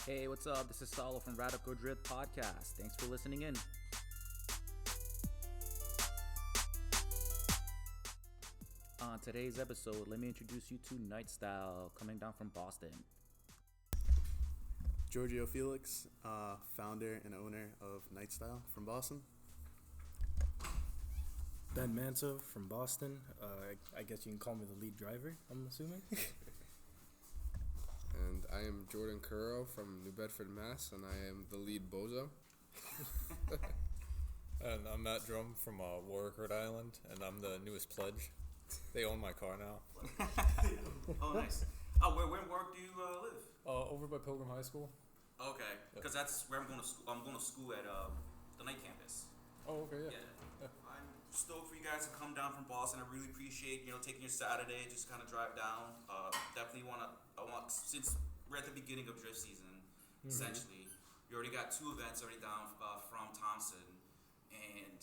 Hey, what's up? This is Salo from Radical Drift Podcast. Thanks for listening in. On today's episode, let me introduce you to Night Style, coming down from Boston. Giorgio Felix, founder and owner of Night Style from Boston. Ben Manso from Boston. I guess you can call me the lead driver, I'm assuming. And I am Jordan Curro from New Bedford, Mass., and I am the lead bozo. And I'm Matt Drum from Warwick, Rhode Island, and I'm the newest pledge. They own my car now. Oh, nice. Oh, where in Warwick do you live? Over by Pilgrim High School. Okay, because that's where I'm going to school. I'm going to school at the night campus. Oh, okay, yeah. I'm stoked for you guys to come down from Boston. I really appreciate taking your Saturday, just kind of drive down. Definitely I want since we're at the beginning of drift season, essentially. We already got 2 events already down from Thompson, and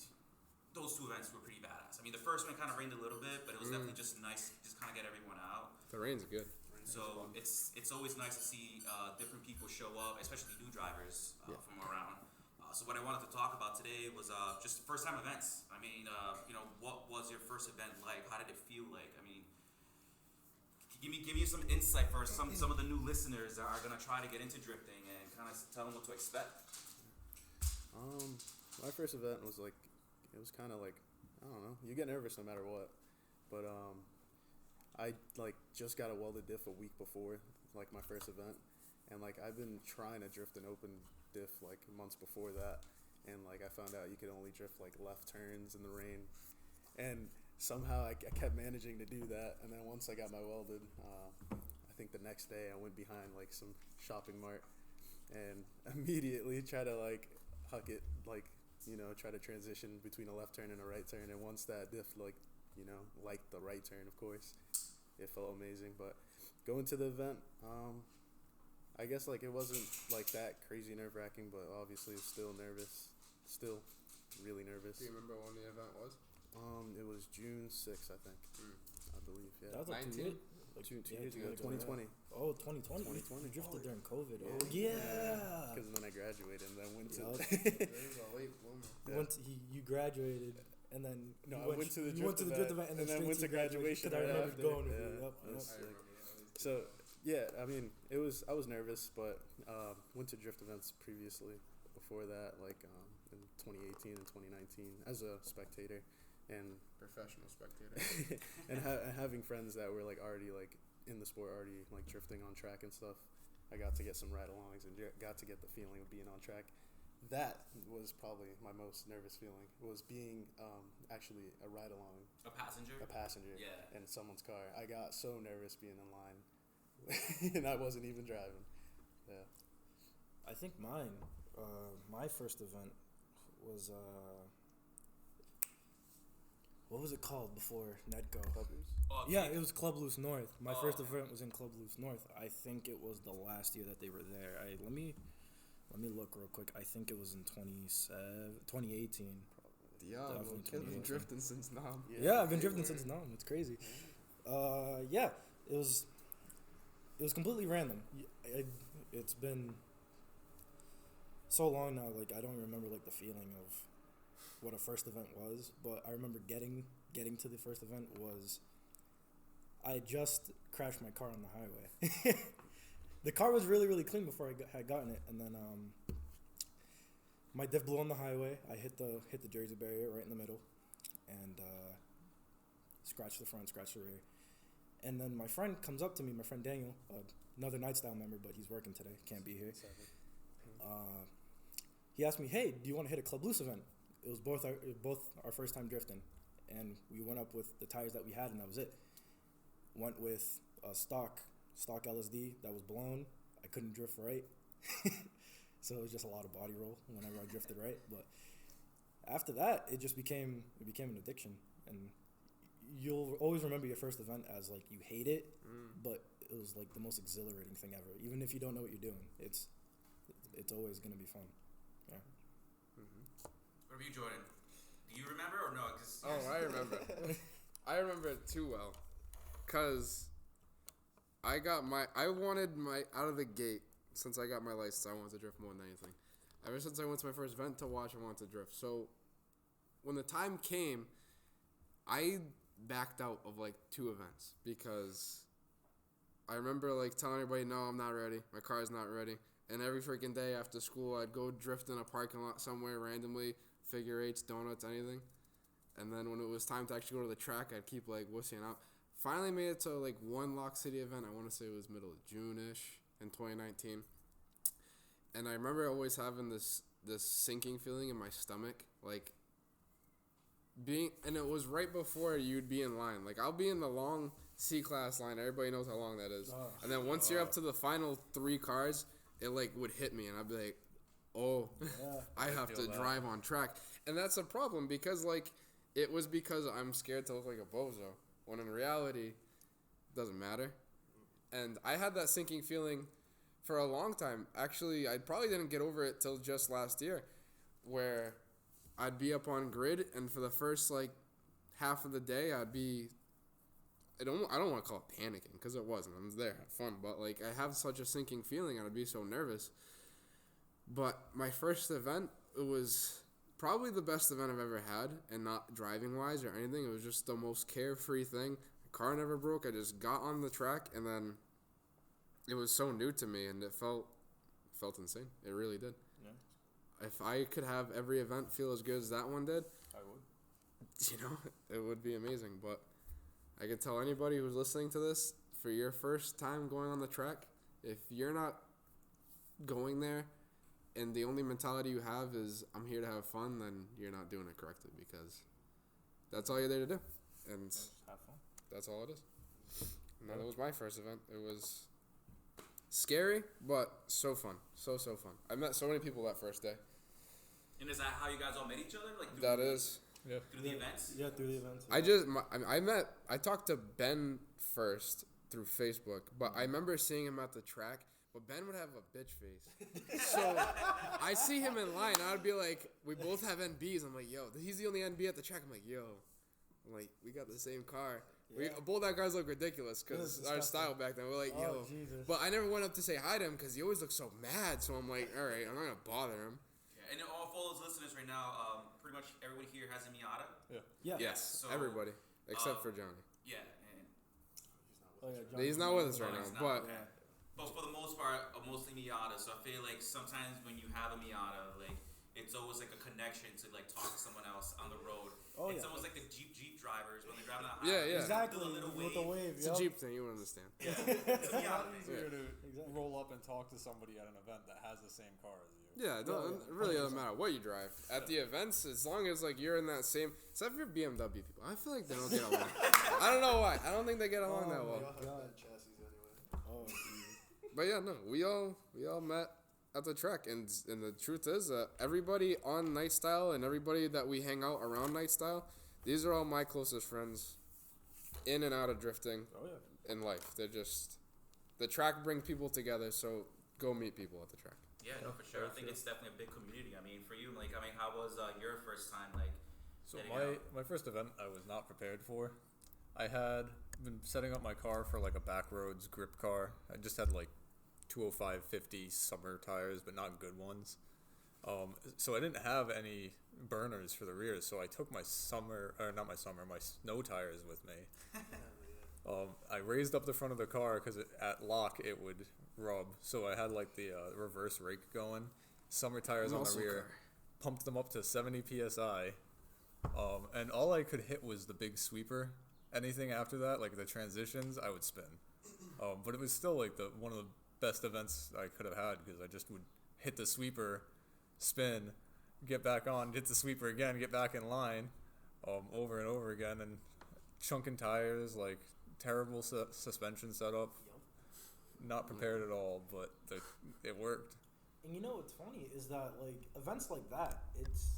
those 2 events were pretty badass. I mean, the first one kind of rained a little bit, but it was definitely just nice, just kind of get everyone out. The rain's good. So it's always nice to see different people show up, especially new drivers from around. So what I wanted to talk about today was just first time events. I mean, what was your first event like? How did it feel like? I mean, give me some insight for some of the new listeners that are gonna try to get into drifting and kind of tell them what to expect. My first event was like, it was kind of like, I don't know, you get nervous no matter what, but I like just got a welded diff a week before like my first event, and like I've been trying to drift an open diff like months before that, and like I found out you could only drift like left turns in the rain, and somehow I kept managing to do that. And then once I got my welded, I think the next day I went behind like some shopping mart and immediately try to like huck it, like try to transition between a left turn and a right turn. And once that diff liked the right turn, of course, it felt amazing. But going to the event, I guess like it wasn't like that crazy nerve-wracking, but obviously still nervous, still really nervous. Do you remember when the event was? It was June 6th, I think. I believe, yeah. That was like 19? Two years ago, 2020. Oh, 2020. 2020. You drifted during COVID. Yeah. Oh, yeah. Because then I graduated and then went to... It was a late bloomer. You graduated, and then I went to the drift event, and then went to graduation. Because I remember after. going Yeah, to that was I sick. remember that. So, yeah, I mean, I was nervous, but went to drift events previously before that, like in 2018 and 2019 as a spectator. And Professional spectator. and having friends that were like already like in the sport, already like drifting on track and stuff, I got to get some ride-alongs and got to get the feeling of being on track. That was probably my most nervous feeling, was being actually a ride-along. A passenger? Yeah. In someone's car. I got so nervous being in line, and I wasn't even driving. Yeah. I think mine, my first event was... what was it called before Netco? Club Loose? Yeah, it was Club Loose North. My first event was in Club Loose North. I think it was the last year that they were there. Let me look real quick. I think it was in 2018. Yeah, you've been drifting since now. Yeah, I've been drifting since now. It's crazy. Yeah, it was completely random. It's been so long now. Like I don't remember like the feeling of what a first event was, but I remember getting to the first event was I had just crashed my car on the highway. The car was really, really clean before I had gotten it, and then my diff blew on the highway. I hit the Jersey barrier right in the middle, and scratched the front, scratched the rear. And then my friend comes up to me, my friend Daniel, another Night Style member, but he's working today, can't be here. He asked me, "Hey, do you want to hit a Club Loose event?" It was both our first time drifting, and we went up with the tires that we had, and that was it. Went with a stock LSD that was blown. I couldn't drift right, so it was just a lot of body roll whenever I drifted right. But after that, it became an addiction, and you'll always remember your first event as like you hate it, but it was like the most exhilarating thing ever. Even if you don't know what you're doing, it's always gonna be fun. Yeah. What about you, Jordan? Do you remember or no? I remember. I remember it too well, cause I wanted my out of the gate since I got my license, I wanted to drift more than anything. Ever since I went to my first event to watch, I wanted to drift. So when the time came, I backed out of like 2 events because I remember like telling everybody, no, I'm not ready. My car's not ready. And every freaking day after school, I'd go drift in a parking lot somewhere randomly, figure eights, donuts, anything. And then when it was time to actually go to the track, I'd keep like wussying out. Finally made it to like one Lock City event. I want to say it was middle of June-ish in 2019. And I remember always having this sinking feeling in my stomach, like and it was right before you'd be in line. Like I'll be in the long C-class line. Everybody knows how long that is. And then once you're up to the final 3 cars, it like would hit me, and I'd be like, oh, I have to drive on track. And that's a problem because like it was because I'm scared to look like a bozo, when in reality, it doesn't matter. And I had that sinking feeling for a long time. Actually, I probably didn't get over it till just last year, where I'd be up on grid, and for the first like half of the day, I'd be, I don't want to call it panicking, because it wasn't. I was there, had fun, but like I have such a sinking feeling, and I'd be so nervous. But my first event, it was probably the best event I've ever had, and not driving wise or anything. It was just the most carefree thing. The car never broke. I just got on the track, and then it was so new to me, and it felt insane. It really did. Yeah. If I could have every event feel as good as that one did, I would. you know, it would be amazing. But I could tell anybody who's listening to this, for your first time going on the track, if you're not going there and the only mentality you have is I'm here to have fun, then you're not doing it correctly, because that's all you're there to do. And Just have fun. that's all it is. And that was my first event. It was scary, but so fun. So fun. I met so many people that first day. And is that how you guys all met each other? Like That is. Yeah. through the events? Yeah, through the events. I talked to Ben first through Facebook, but I remember seeing him at the track, but Ben would have a bitch face. So I see him in line, I'd be like, we both have NBs. I'm like, yo, he's the only NB at the track. I'm like, yo, we got the same car. Yeah. Both our cars look ridiculous It was because our disgusting. style back then. We're like, yo. Jesus. But I never went up to say hi to him because he always looked so mad. So I'm like, all right, I'm not going to bother him. Yeah, and all for those listeners right now, pretty much everyone here has a Miata. Yeah. Yes, So, everybody except for Johnny. Yeah, and Oh, yeah, He's not with us right now, Johnny's but not, but for the most part, mostly Miata. So I feel like sometimes when you have a Miata, like it's always like a connection to like talk to someone else on the road. Oh, it's yeah. almost like the Jeep drivers when they're driving on the Yeah, highway. yeah. Exactly. Do a little With the wave. it's a Jeep thing. You would understand. Yeah, it's a Miata thing. Easier to Exactly. roll up and talk to somebody at an event that has the same car as you. Yeah, it really doesn't matter what you drive. At the events, as long as like you're in that same, except for BMW people, I feel like they don't get along. I don't know why. I don't think they get along that Oh, well. my God. chassis anyway. Oh, Jesus. But yeah, no, we all met at the track, and the truth is that everybody on Night Style and everybody that we hang out around Night Style, these are all my closest friends, in and out of drifting. Oh, yeah. In life. They're just, the track brings people together, so go meet people at the track. Yeah, no, for sure. I think it's definitely a big community. I mean, for you, like, how was your first time, like? So getting out? my first event I was not prepared for. I had been setting up my car for like a backroads grip car. I just had like 205 50 summer tires, but not good ones. So I didn't have any burners for the rear, so I took my my snow tires with me. I raised up the front of the car because at lock it would rub, so I had like the reverse rake going. Summer tires on the Muscle rear, car. pumped them up to 70 psi, and all I could hit was the big sweeper. Anything after that, like the transitions, I would spin. But it was still like one of the best events I could have had because I just would hit the sweeper, spin, get back on, hit the sweeper again, get back in line, over and over again, and chunking tires, like terrible suspension setup. Not prepared at all, but it worked. And you know what's funny is that like events like that, it's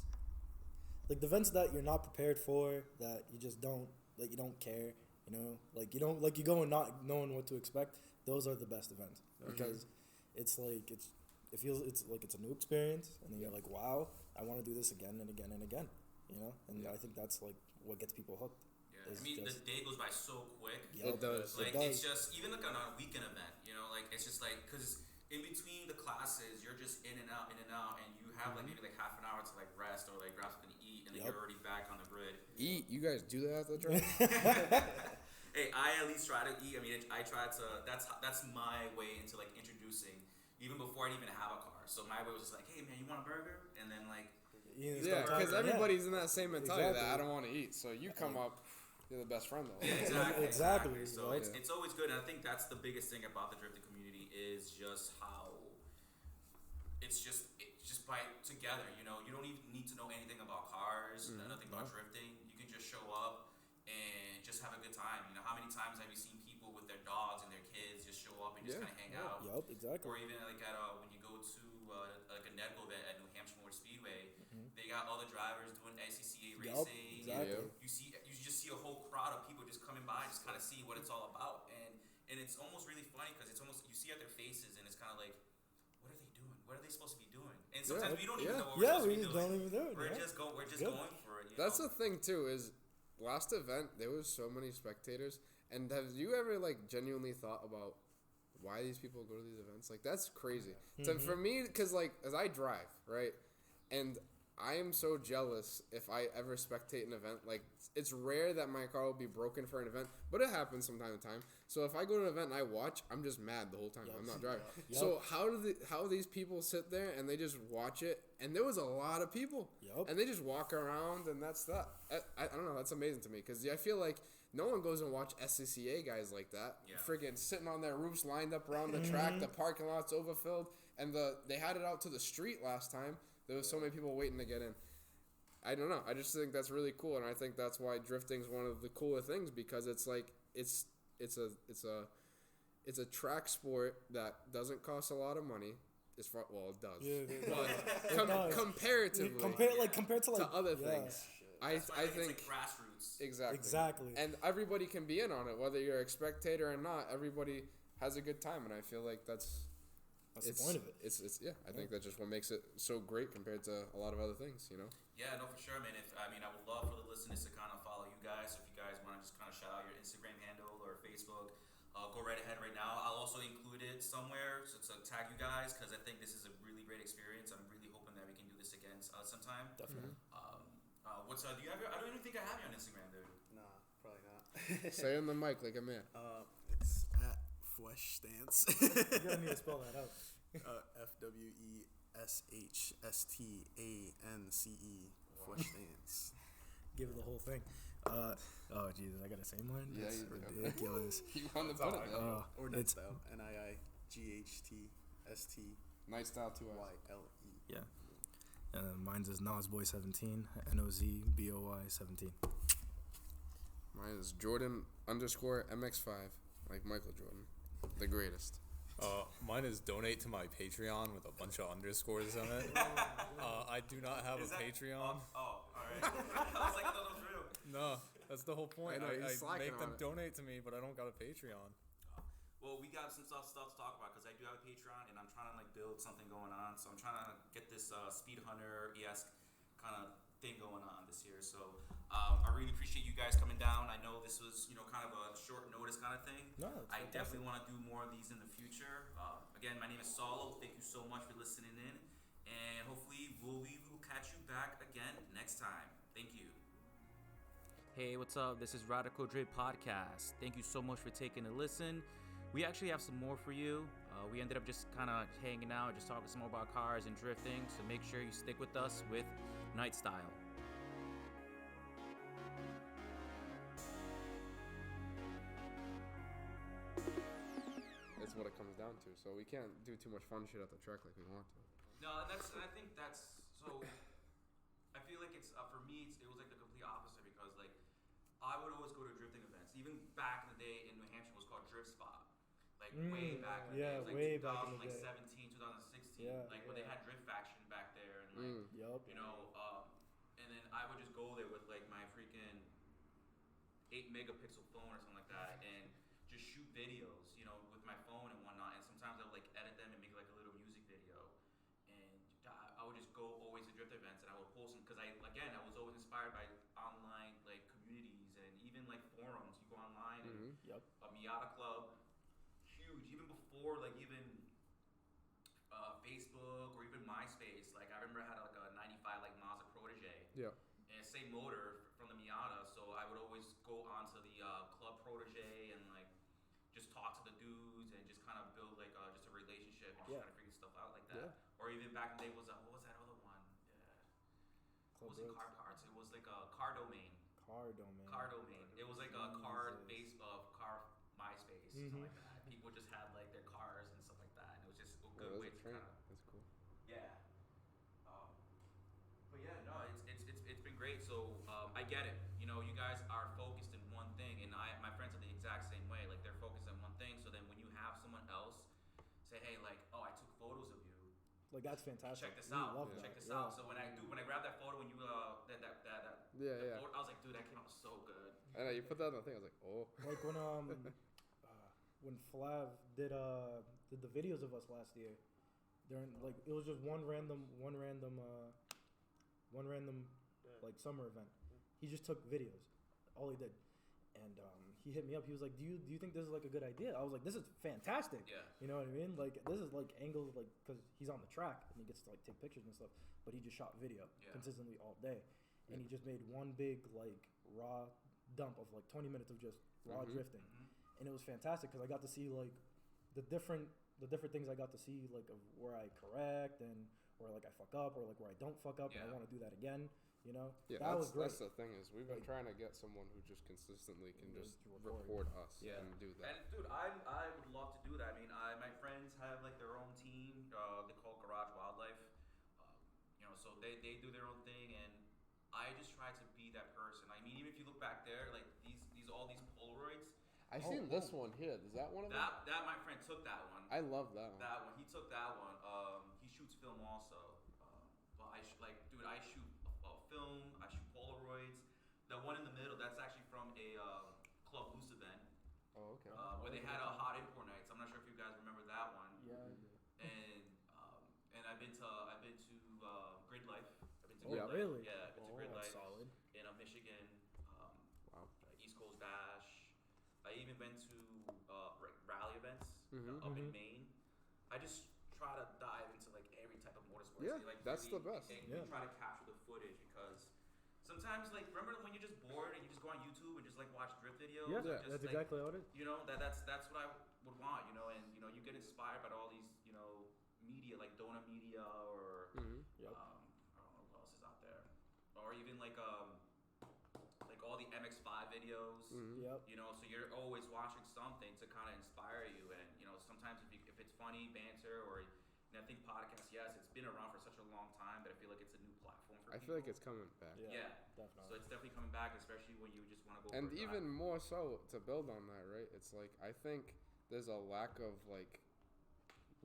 like the events that you're not prepared for, that you just don't like, you don't care, you know, like you don't like you go and not knowing what to expect. Those are the best events because it's like it feels it's like it's a new experience, and then you're like, wow, I want to do this again and again and again, you know. And I think that's like what gets people hooked. Yeah, It's I mean, just- the day goes by so quick. Yep. It does. Like, It it's does. just, even like on a weekend event, you know, like, it's just like, because in between the classes, you're just in and out, and you have like maybe like half an hour to like rest or like grab something to eat, and then you're already back on the grid. Eat? You guys do that at the track? Hey, I at least try to eat. I mean, I try to. That's my way into like introducing, even before I even have a car. So my way was just like, hey man, you want a burger? And then like, Yeah, because everybody's in that same mentality that I Exactly. don't want to eat. So you come up, you're the best friend though. Exactly. So Right? it's always good, and I think that's the biggest thing about the drifting community is just how it's just by together. You know, you don't even need to know anything about cars, nothing about drifting. You can just show up and just have a good time. You know, how many times have you seen people with their dogs and their kids just show up and just kind of hang out? Yup, exactly. Or even like at when you go to like a Nedco event at New Hampshire Motor Speedway, they got all the drivers doing SCCA Yup, racing. exactly. You just see a whole crowd of people just coming by, just kind of seeing what it's all about, and it's almost really funny because it's almost you see at their faces and it's kind of like, what are they doing? What are they supposed to be doing? And sometimes we don't even know what we're supposed to be doing. don't even do it. We're just going for it. That's the thing too. Is last event there was so many spectators, and have you ever like genuinely thought about why these people go to these events? Like that's crazy. So for me, because like as I drive, right, and I am so jealous if I ever spectate an event. Like it's rare that my car will be broken for an event, but it happens from time to time. So if I go to an event and I watch, I'm just mad the whole time. I'm not driving. So how these people sit there and they just watch it? And there was a lot of people, and they just walk around, and that's that. I don't know. That's amazing to me because I feel like no one goes and watch SCCA guys like that. Yeah. Friggin' sitting on their roofs, lined up around the track. The parking lot's overfilled, and they had it out to the street last time. There was so many people waiting to get in. I don't know. I just think that's really cool, and I think that's why drifting's one of the cooler things because it's like it's a track sport that doesn't cost a lot of money. It does. But comparatively, compared to other things, I think it's like grassroots. Exactly. And everybody can be in on it, whether you're a spectator or not. Everybody has a good time, and I feel like that's the point of it. I think that's just what makes it so great compared to a lot of other things, you know. Yeah, no, for sure, man. I would love for the listeners to kind of follow you guys. So if you guys want to just kind of shout out your Instagram handle or Facebook, go right ahead right now. I'll also include it somewhere so to tag you guys because I think this is a really great experience. I'm really hoping that we can do this again sometime. Definitely. Do you have I don't even think I have you on Instagram, dude. Nah, probably not. Say on the mic like a man. It's at Fwesh Stance. You gotta need to spell that out. FWESHSTANCE. Fwesh Stance. Give it the whole thing. Oh Jesus, I gotta say mine. Yeah, That's you do. ridiculous. You want to put it there. Or It's- Nightstyle. NIIGHTSTYLE. Night style too. Yeah. Mine's is Nosboy17, NOZBOY 17. Mine is Jordan _ MX5, like Michael Jordan, the greatest. Mine is donate to my Patreon with a bunch of underscores on it. I do not have a Patreon. All right. I was like, no, real. No, that's the whole point. I know, I he's slacking make them on it. donate to me, but I don't got a Patreon. Well, we got some stuff to talk about because I do have a Patreon and I'm trying to like build something going on. So I'm trying to get this Speed Hunter-esque kind of thing going on this year. So I really appreciate you guys coming down. I know this was kind of a short notice kind of thing. No, I definitely want to do more of these in the future. Again, my name is Solo. Thank you so much for listening in, and hopefully we will catch you back again next time. Thank you. Hey, what's up? This is Radical Drift Podcast. Thank you so much for taking a listen. We actually have some more for you. We ended up just kind of hanging out, just talking some more about cars and drifting. So make sure you stick with us with Night Style. That's what it comes down to. So we can't do too much fun shit at the track like we want to. No, I think that's so. I feel like it's for me. It was like the complete opposite because like I would always go to drifting events. Even back in the day in New Hampshire, it was called Drift Spot. Like way back in the day. It was like way back in the day. 2017, 2016. Yeah, like when they had Drift Faction back there, and like Yup. and then I would just go there with like my freaking 8-megapixel phone or something like that, and just shoot videos, with my phone and whatnot. And sometimes I would like edit them and make like a little music video. And I would just go always to drift events, and I would post them because I was always inspired by online like communities and even like forums. You go online and a Miata club, huge. Even before like even Facebook or even MySpace. Like I remember I had like a '95 like Mazda Protege. Yeah. And same motor from the Miata, so I would always go onto the Club Protege and like just talk to the dudes and just kind of build like just a relationship and just try to figure stuff out like that. Or even back in the day was what was that other one? It wasn't car parts. It was like a car domain. Car domain. It was like a car base of car MySpace, something like that. People just had like their cars and stuff like that, and it was just a good way to kind of. That's cool. Yeah. But yeah, no, it's been great. So I get it. You know, you guys are focused in one thing, and my friends are the exact same way. Like they're focused on one thing. So then when you have someone else say, hey, like, oh, I took photos of you. Like that's fantastic. Check this out. Love Check that. this out. So when I grabbed that photo when you that photo, I was like, dude, that came out so good. I know you put that on the thing. I was like, oh. Like when Flav did the videos of us last year, during like it was just one random like summer event. He just took videos, all he did, and he hit me up. He was like, "Do you think this is like a good idea?" I was like, "This is fantastic." Yeah. You know what I mean? Like this is like angles like because he's on the track and he gets to like take pictures and stuff, but he just shot video consistently all day, and he just made one big like raw dump of like 20 minutes of just raw drifting, and it was fantastic because I got to see like the different things I got to see like of where I correct and where like I fuck up or like where I don't fuck up and I want to do that again. You know, yeah, that was great. That's the thing is we've been trying to get someone who just consistently can just record us and do that. And dude, I would love to do that. I mean, my friends have like their own team. They call it Garage Wildlife. You know, so they do their own thing, and I just try to be that person. I mean, even if you look back there, like all these Polaroids. I've seen this one here. Is that one of them? That my friend took that one. I love that one. That one. He took that one. He shoots film also. But I shoot film. I shoot Polaroids. The one in the middle, that's actually from a Club Loose event. Oh, okay. Where they had a hot import nights. I'm not sure if you guys remember that one. Yeah, I do. And I've been to Grid Life. I've been to Grid Life. Really? Yeah, I've been to Grid Life. Solid. In Michigan. Wow. East Coast Dash. I even been to rally events up in Maine. I just try to dive into like every type of motorsport. Yeah, like, that's the best. And we try to capture the footage because sometimes, like, remember when you're just bored and you just go on YouTube and just like watch drift videos? Yeah, just, that's like, exactly how it is. You know, that's what I would want. You know, and you know, you get inspired by all these media like Donut Media or I don't know what else is out there, or even like all the MX5 videos. You know, so you're always watching something to kind of inspire you, and you know, sometimes if it's funny banter or. And I think podcasts, yes, it's been around for such a long time, but I feel like it's a new platform for people. I feel like it's coming back. Yeah, definitely. So it's definitely coming back, especially when you just want to go. And even more so to build on that, right? It's like I think there's a lack of like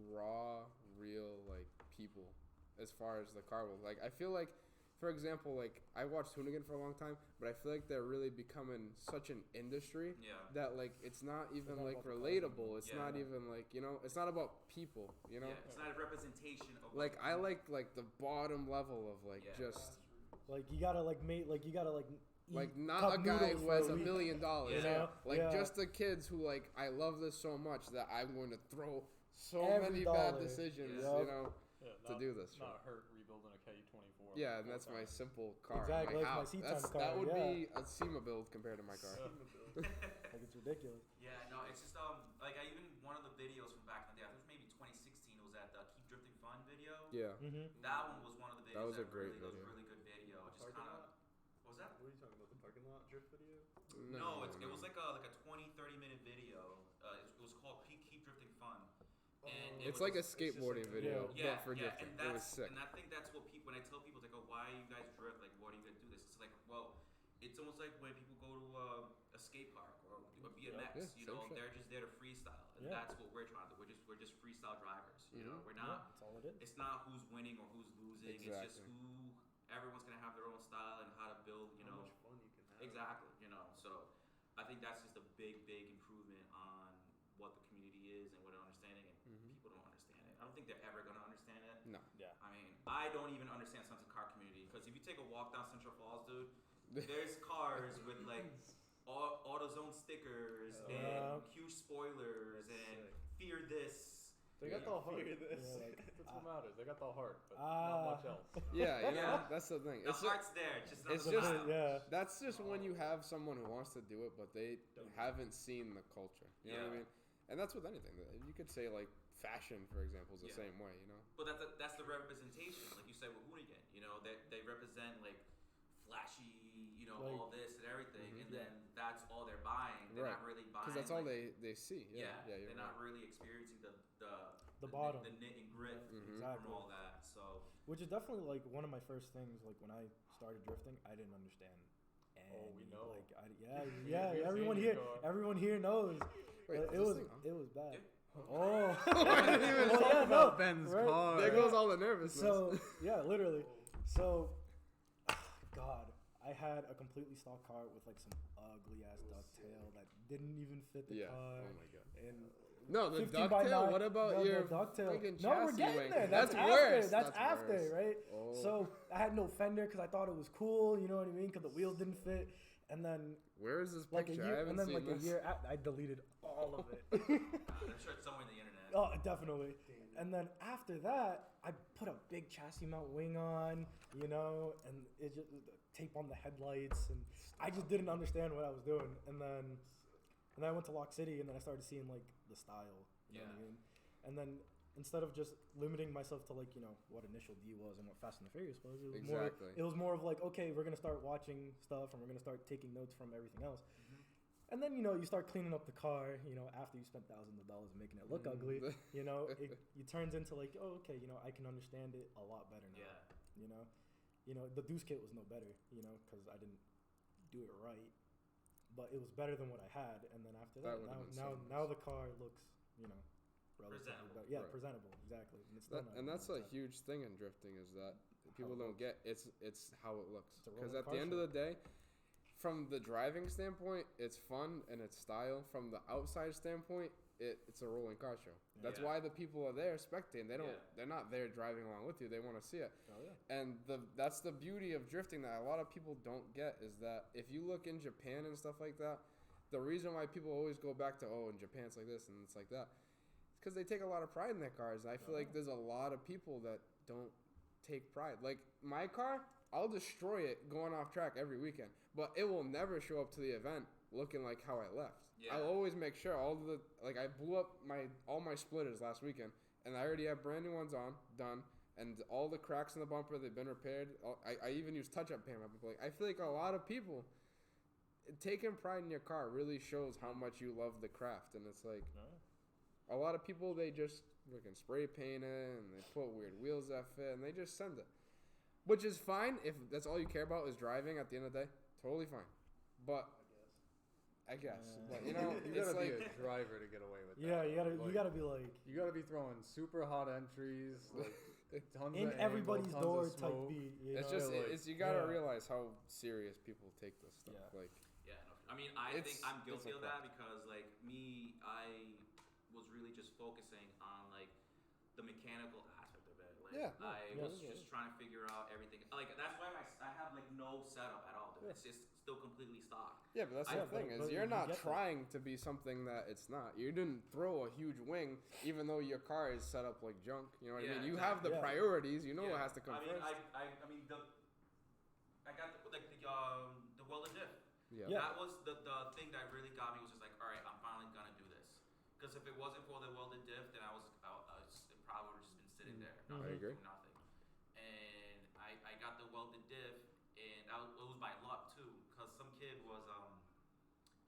raw, real like people as far as the car world. Like I feel like, for example, like I watched Hoonigan for a long time, but I feel like they're really becoming such an industry that like it's not even like relatable. It's not even like it's not about people. You know, it's not a representation of like I like the bottom level of like just like you gotta like like not a guy who has $1 million. You know? Like just the kids who like I love this so much that I'm going to throw so every many dollar. bad decisions. Yep. You know. To do this, not hurt rebuilding a K24. Yeah, and that's my simple car. Exactly, my like house. my C-Time car. That would be a SEMA build compared to my car. Like it's ridiculous. Yeah, no, it's just like I even one of the videos from back in the day. I think it was maybe 2016. It was that Keep Drifting Fun video. Yeah. That one was one of the videos. That was a great video. video. That was a really good video. Just kind of. What was that? What are you talking about? The parking lot drift video? No, it was like a 20-30 minute video. It was called Keep Drifting Fun. And it's like a skateboarding video, but for drifting. And it was sick. And I think that's what people, when I tell people, they go, why you guys drift? Like, what are you going to do this? It's like, well, it's almost like when people go to a skate park or a BMX, they're just there to freestyle. And that's what we're trying to do. We're just freestyle drivers. You know, we're not, that's all it is. It's not who's winning or who's losing. Exactly. It's just everyone's going to have their own style and how to build, How much fun you can have. Exactly, so I think that's just a big improvement on what the community is and what they're understanding, and people don't understand it. I don't think they're ever going to understand it. No. Yeah. I mean, I don't even understand some of the car community, because if you take a walk down Central Falls, dude, there's cars with like AutoZone stickers and huge spoilers and fear this, They got the heart. Fear this. Yeah, like, That's what matters. They got the heart, but not much else. Yeah, you know, Yeah. that's the thing. The It's heart's there, just not it's the just- style. yeah. That's just when you have someone who wants to do it, but they haven't seen the culture. You know what I Yeah. mean? And that's with anything. You could say like fashion, for example, is the Yeah. same way. You know? But that's the representation, like you said with Hoonigan. You know, they represent like flashy, you know, Like- all this and everything, Mhm. and then that's all they're buying. They're Right. not really buying Because that's all like, they see. Yeah, Yeah, you're they're right. not really experiencing the bottom. the knit and grit Mhm. Exactly. from all that. So Which is definitely like one of my first things. Like when I started drifting, I didn't understand. Oh, we know. Like Yeah, yeah. we've Everyone seen here, your car. everyone here knows. Wait, it is was this thing on? it was bad. Yeah. Oh, I didn't even Well, talk yeah, about no, Ben's right? car. There goes all the nervousness. so yeah, literally. So, God, I had a completely stock car with like some ugly ass ducktail that didn't even fit the yeah. car. Oh my god. And No, the 15 by ducktail. 9 What about no, your the ducktail? freaking No, we're chassis getting wing? there. That's after. worse. That's after, worse. right? Oh. So I had no fender because I thought it was cool. You know what I mean? Because the wheels didn't fit. And then Where is this like a picture? I year, haven't and then seen like this. a year, I deleted all of it. I'm sure it's somewhere in the internet. Oh, definitely. And then after that, I put a big chassis mount wing on, you know, and it just tape on the headlights, and I just didn't understand what I was doing. And then I went to Lock City, and then I started seeing like the style, you know what I Yeah. mean? And then instead of just limiting myself to like, you know, what Initial D was and what Fast and the Furious was, Exactly. it was more of like, okay, we're gonna start watching stuff, and we're gonna start taking notes from everything else. And then, you know, you start cleaning up the car, you know, after you spent thousands of dollars making it look ugly, you know, it turns into like, oh, okay, you know, I can understand it a lot better now, Yeah. you know, the Deuce kit was no better, you know, because I didn't do it right, but it was better than what I had. And then after That that, would've been now so now nice. the car looks, you know, relatively Presentable. better. Yeah, Right. presentable, exactly. And, it's That, still not and that's a even like huge thing in drifting is that people it don't looks. get. It's how it looks. It's a Because rolling at car the end show. of the day, from the driving standpoint, it's fun and it's style. From the outside standpoint, it's a rolling car show. That's Yeah. why the people are there spectating. They don't. Yeah. They're not there driving along with you. They want to see it. Oh yeah. And that's the beauty of drifting that a lot of people don't get is that if you look in Japan and stuff like that, the reason why people always go back to in Japan it's like this and it's like that, it's because they take a lot of pride in their cars. And I feel like there's a lot of people that don't take pride. Like my car, I'll destroy it going off track every weekend, but it will never show up to the event looking like how I left. Yeah. I'll always make sure I blew up all my splitters last weekend, and I already have brand new ones done, and all the cracks in the bumper they've been repaired. I even use touch-up paint. Like I feel like a lot of people taking pride in your car really shows how much you love the craft, and it's like a lot of people they just freaking spray paint it and they put weird wheels that fit and they just send it, which is fine if that's all you care about is driving. At the end of the day, totally fine, but. I guess, but you know, You it's gotta like be a driver to get away with that. Yeah, you Like, gotta be like You gotta be throwing super hot entries, like tons in of angle, everybody's tons door of type smoke. beat. You it's know? just like, it's you gotta yeah. realize how serious people take this stuff. Yeah. Like, Yeah, no, I mean, I It's- think I'm it's guilty a of that because, like, me, I was really just focusing on, like, the mechanical aspect of it. Like, Yeah, I yeah, was yeah. just trying to figure out everything. Like, that's why I have, like, no setup at all. Dude. It's just still completely stock. yeah, but that's I- the thing but is you're you not get that. trying to be something that it's not. You didn't throw a huge wing, even though your car is set up like junk. You know what I Yeah, mean? You have the exactly. Yeah. priorities. You know Yeah. what has to come I mean, first. I mean, I got the welded diff. yeah. Yeah. That was the thing that really got me was just like, all right, I'm finally gonna do this. Because if it wasn't for the welded diff, then it probably would have just been sitting there, not I agree. doing nothing. And I got the welded diff, and it was by luck too, because some kid was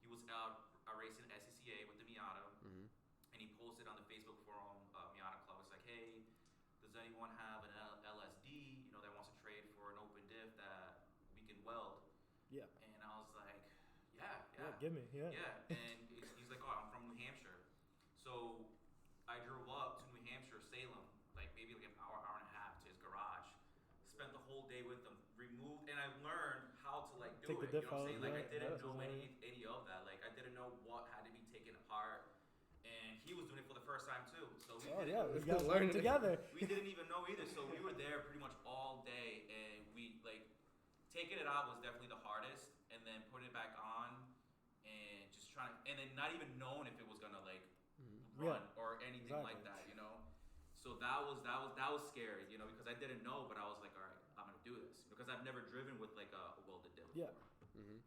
he was out racing SCCA with the Miata, Mhm. and he posted on the Facebook forum Miata Club. It's like, hey, does anyone have an LSD, you know, that wants to trade for an open diff that we can weld? Yeah. And I was like, yeah. Give me. Yeah. Yeah, and he's like, oh, I'm from New Hampshire. So I drove up to New Hampshire, Salem, like maybe like an hour and a half to his garage. Spent the whole day with him, removed, and I learned how to like do Take the it. You diff know what I'm saying? out, Like I yeah, didn't that's know what any of that. Like I didn't know what had to be taken apart. And he was doing it for the first time too. So we Oh didn't yeah, we Learn got learn it. together. we didn't even know either. So we were there pretty much all day, and we like taking it out was definitely the hardest, and then putting it back on, and just trying, and then not even knowing if it was gonna like run or anything exactly. like that, you know. So that was scary, you know, because I didn't know, but I was like, all right, I'm gonna do this because I've never driven with like a welded diff Yeah. before.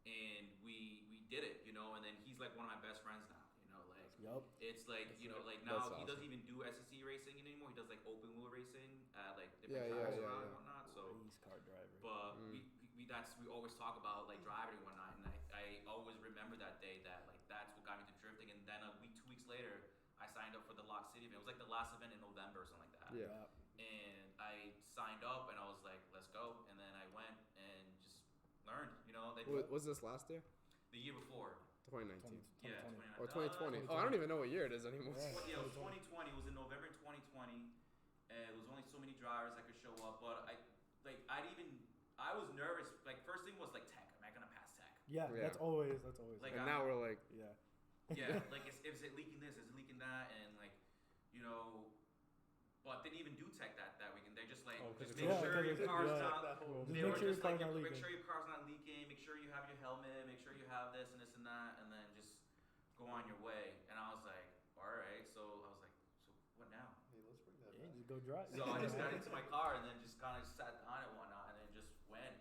And we did it, you know, and then he's like one of my best friends now, you know, like Yup. it's like, you know, like That's now he doesn't awesome. even do SSC racing anymore. He does like open wheel racing at like Yeah, different yeah, tracks yeah, around yeah. and whatnot. So Race car driver. but we always talk about like driving and whatnot, and I always remember that day that like that's what got me to drifting. And then 2 weeks later, I signed up for the Lock City event. It was like the last event in November or something like that. Yeah. And I signed up and I was like, let's go. And then I went and just learned. You know, Was this last year? the year before. 2019. Yeah, 2020. 2019. Or 2020. Oh, I don't even know what year it is anymore. Yeah, it was 2020. It was in November 2020. And it was only so many drivers that could show up. But I was nervous. Like first thing was like tech. Am I gonna pass tech? Yeah, Yeah. that's always. Like, And now we're like, yeah. Yeah, like is it leaking this? Is it leaking that? And like, you know, but didn't even do tech that weekend. They're just like, just make sure your car's not. Just They make were sure your just like, car's not make leaking. sure your car's not leaking. Make sure you have your helmet. Make sure you have this and this and that, and then just go on your way. And I was like, all right. So I was like, so what now? Hey, let's bring that Yeah, back. just go drive. So I just got into my car and then just kind of sat down and whatnot, and then just went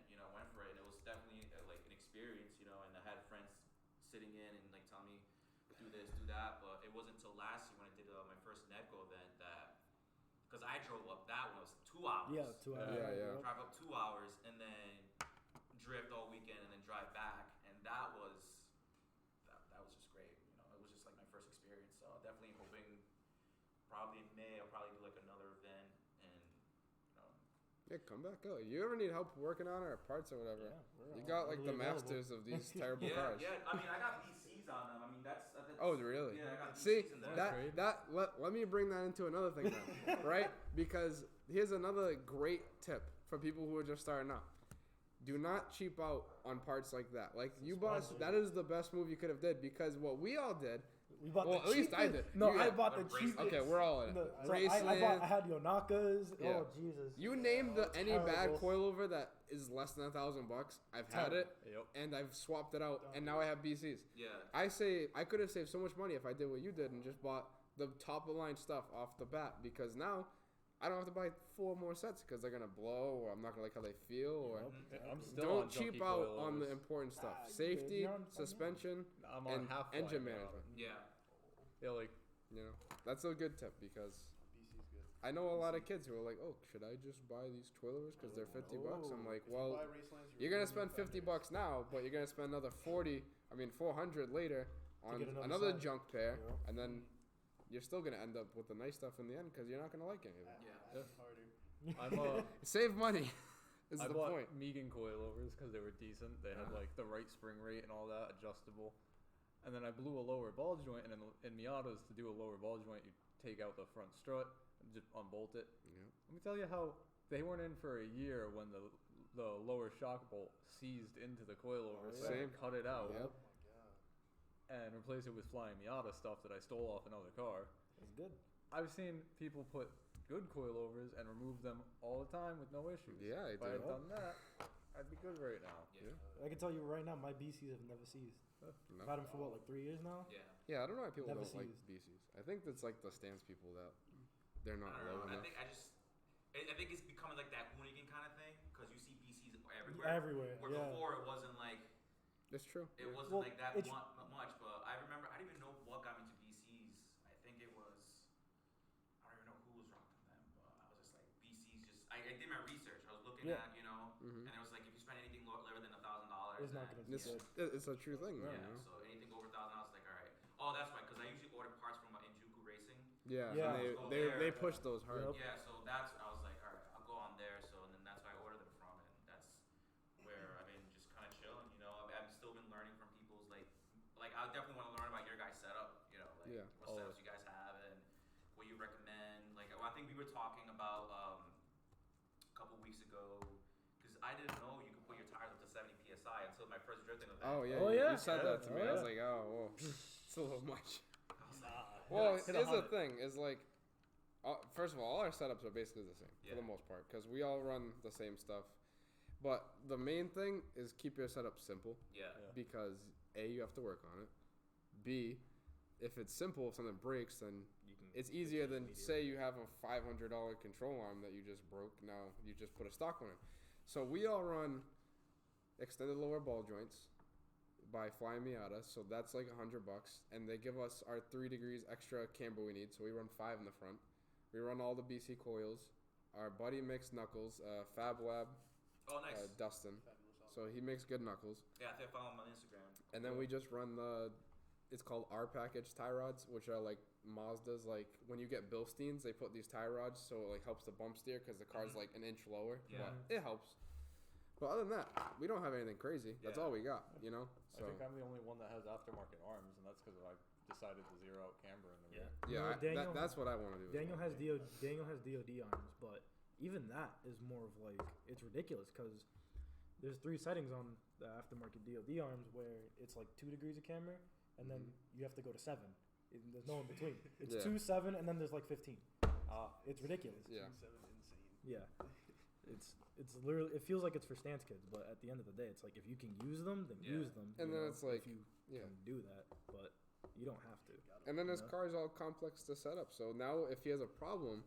for it. And it was definitely like an experience, you know. And I had friends sitting in and like telling me do this, do that. But it wasn't until last year when I did my first Nedco event that, because I drove up that one, it was 2 hours. Yeah, 2 hours. Yeah. Drive up 2 hours and then drift all weekend and then drive back, and that was just great. You know, it was just like my first experience. So definitely hoping, probably in May I'll probably do like another event, and you know. yeah, come back out. You ever need help working on our parts or whatever? Yeah, we're You all got like the readily available. masters of these terrible Yeah, cars. yeah. I mean, I got BCs on them. I mean, that's Oh, really? Yeah, I got See, BCs in there. let me bring that into another thing then, right? Because here's another great tip for people who are just starting out. Do not cheap out on parts like that. Like you bought, that is the best move you could have did, because what we all did. We bought Well, the at least I cheapest- did. No, You I got- bought the What, bracelets? cheapest. Okay, we're all in it. No, I Bracelet. had Yonakas. Yeah. Oh Jesus. You name any bad terrible. coilover that is less than $1,000. I've had it, Yep. and I've swapped it out, and now I have BCs. Yeah. I could have saved so much money if I did what you did and just bought the top of the line stuff off the bat, because now I don't have to buy 4 more sets because they're gonna blow, or I'm not gonna like how they feel, or I'm still on don't cheap junky out on the coilovers. important stuff: Ah, safety, you're on- suspension, I'm on and half engine flat now. management. Yeah. Yeah, like You know, that's a good tip, because BC's good. I know a lot of kids who are like, "Oh, should I just buy these coilovers because they're $50?" I'm like, If you "Well, buy Racelands, you're gonna spend $50 now, but you're gonna spend another 400 later on get another another set. junk pair, Yeah. and then you're still gonna end up with the nice stuff in the end because you're not gonna like any of it. Yeah. Harder. Save money is I the bought point. Megan coilovers because they were decent. They had like the right spring rate and all that, adjustable. And then I blew a lower ball joint, and in Miatas, to do a lower ball joint, you take out the front strut and just unbolt it. Yeah. Let me tell you how they weren't in for a year when the lower shock bolt seized into the coilover, so I Same. cut it out Yep. and replaced it with flying Miata stuff that I stole off another car. It's good. I've seen people put good coilovers and remove them all the time with no issues. Yeah, I If I do. had done that, I'd be good right now. Yeah. I can tell you right now, my BCs have never seized. No. I've had them for what, like 3 years now. Yeah. Yeah, I don't know why people Never don't like seized. BCs. I think that's like the stance people that they're not I don't low know. enough. I think it's becoming like that hoonigan kind of thing, because you see BCs everywhere. Everywhere, Where yeah. before it wasn't like It's true. it wasn't Well, like that it's- much. But I remember I didn't even know what got me to BCs. I think it was, I don't even know who was rocking them, but I was just like BCs. I did my research. I was looking Yeah. at and it was like if you spend anything lower than $1,000, It's not gonna be It's, good. it's a true thing, though. Yeah, You know? so anything over $1,000, like all right. Oh, that's right, because I usually order parts from Injuku Racing. Yeah, Yeah. and Go they there. push those hard. Yep. Yeah, so that's I was like, all right, I'll go on there. So and then that's where I order them from, and that's where I've been just kind of chilling. You know, I've still been learning from people's like I definitely want to learn about your guys' setup. You know, like Yeah. what setups you guys have and what you recommend. Like I think we were talking about a couple weeks ago. Because I didn't know you could put your tires up to 70 psi until my first drifting event. Oh yeah, Oh, you, yeah. you said that to me. Oh, I was yeah. like, oh, whoa, it's a little much. I was like, Well, Hit here's a the hundred. thing: is like, first of all our setups are basically the same for Yeah. the most part because we all run the same stuff. But the main thing is keep your setup simple yeah. Yeah. because A, you have to work on it. B, if it's simple, if something breaks, then You can it's easier than immediately. say you have a $500 control arm that you just broke. Now you just put a stock one in. So we all run extended lower ball joints by Flying Miata. So that's like $100, and they give us our 3 degrees extra camber we need. So we run 5 in the front. We run all the BC coils. Our buddy makes knuckles. Fab Lab, Oh, nice. Dustin. So he makes good knuckles. Yeah, I think I follow him on Instagram. And then we just run it's called R package tie rods, which are like Mazda's. Like when you get Bilsteins, they put these tie rods so it like helps the bump steer because the car's like an inch lower. Yeah. But it helps. But other than that, we don't have anything crazy. That's Yeah. all we got, you know. I think I'm the only one that has aftermarket arms, and that's because I decided to zero out camber in the rear. yeah, No, Daniel- that's what I want to do. as Daniel well. has DOD arms, but even that is more of like it's ridiculous because there's 3 settings on the aftermarket DOD arms where it's like 2 degrees of camber, and then you have to go to 7. There's no in between. It's Yeah. 2, 7, and then there's like 15. It's ridiculous. Yeah. Insane. Yeah. It's literally, it feels like it's for stance kids, but at the end of the day, it's like if you can use them, then Yeah. use them. And you then know, it's like, if you yeah. can do that, but you don't have to. And then his Yeah. car's all complex to set up. So now if he has a problem,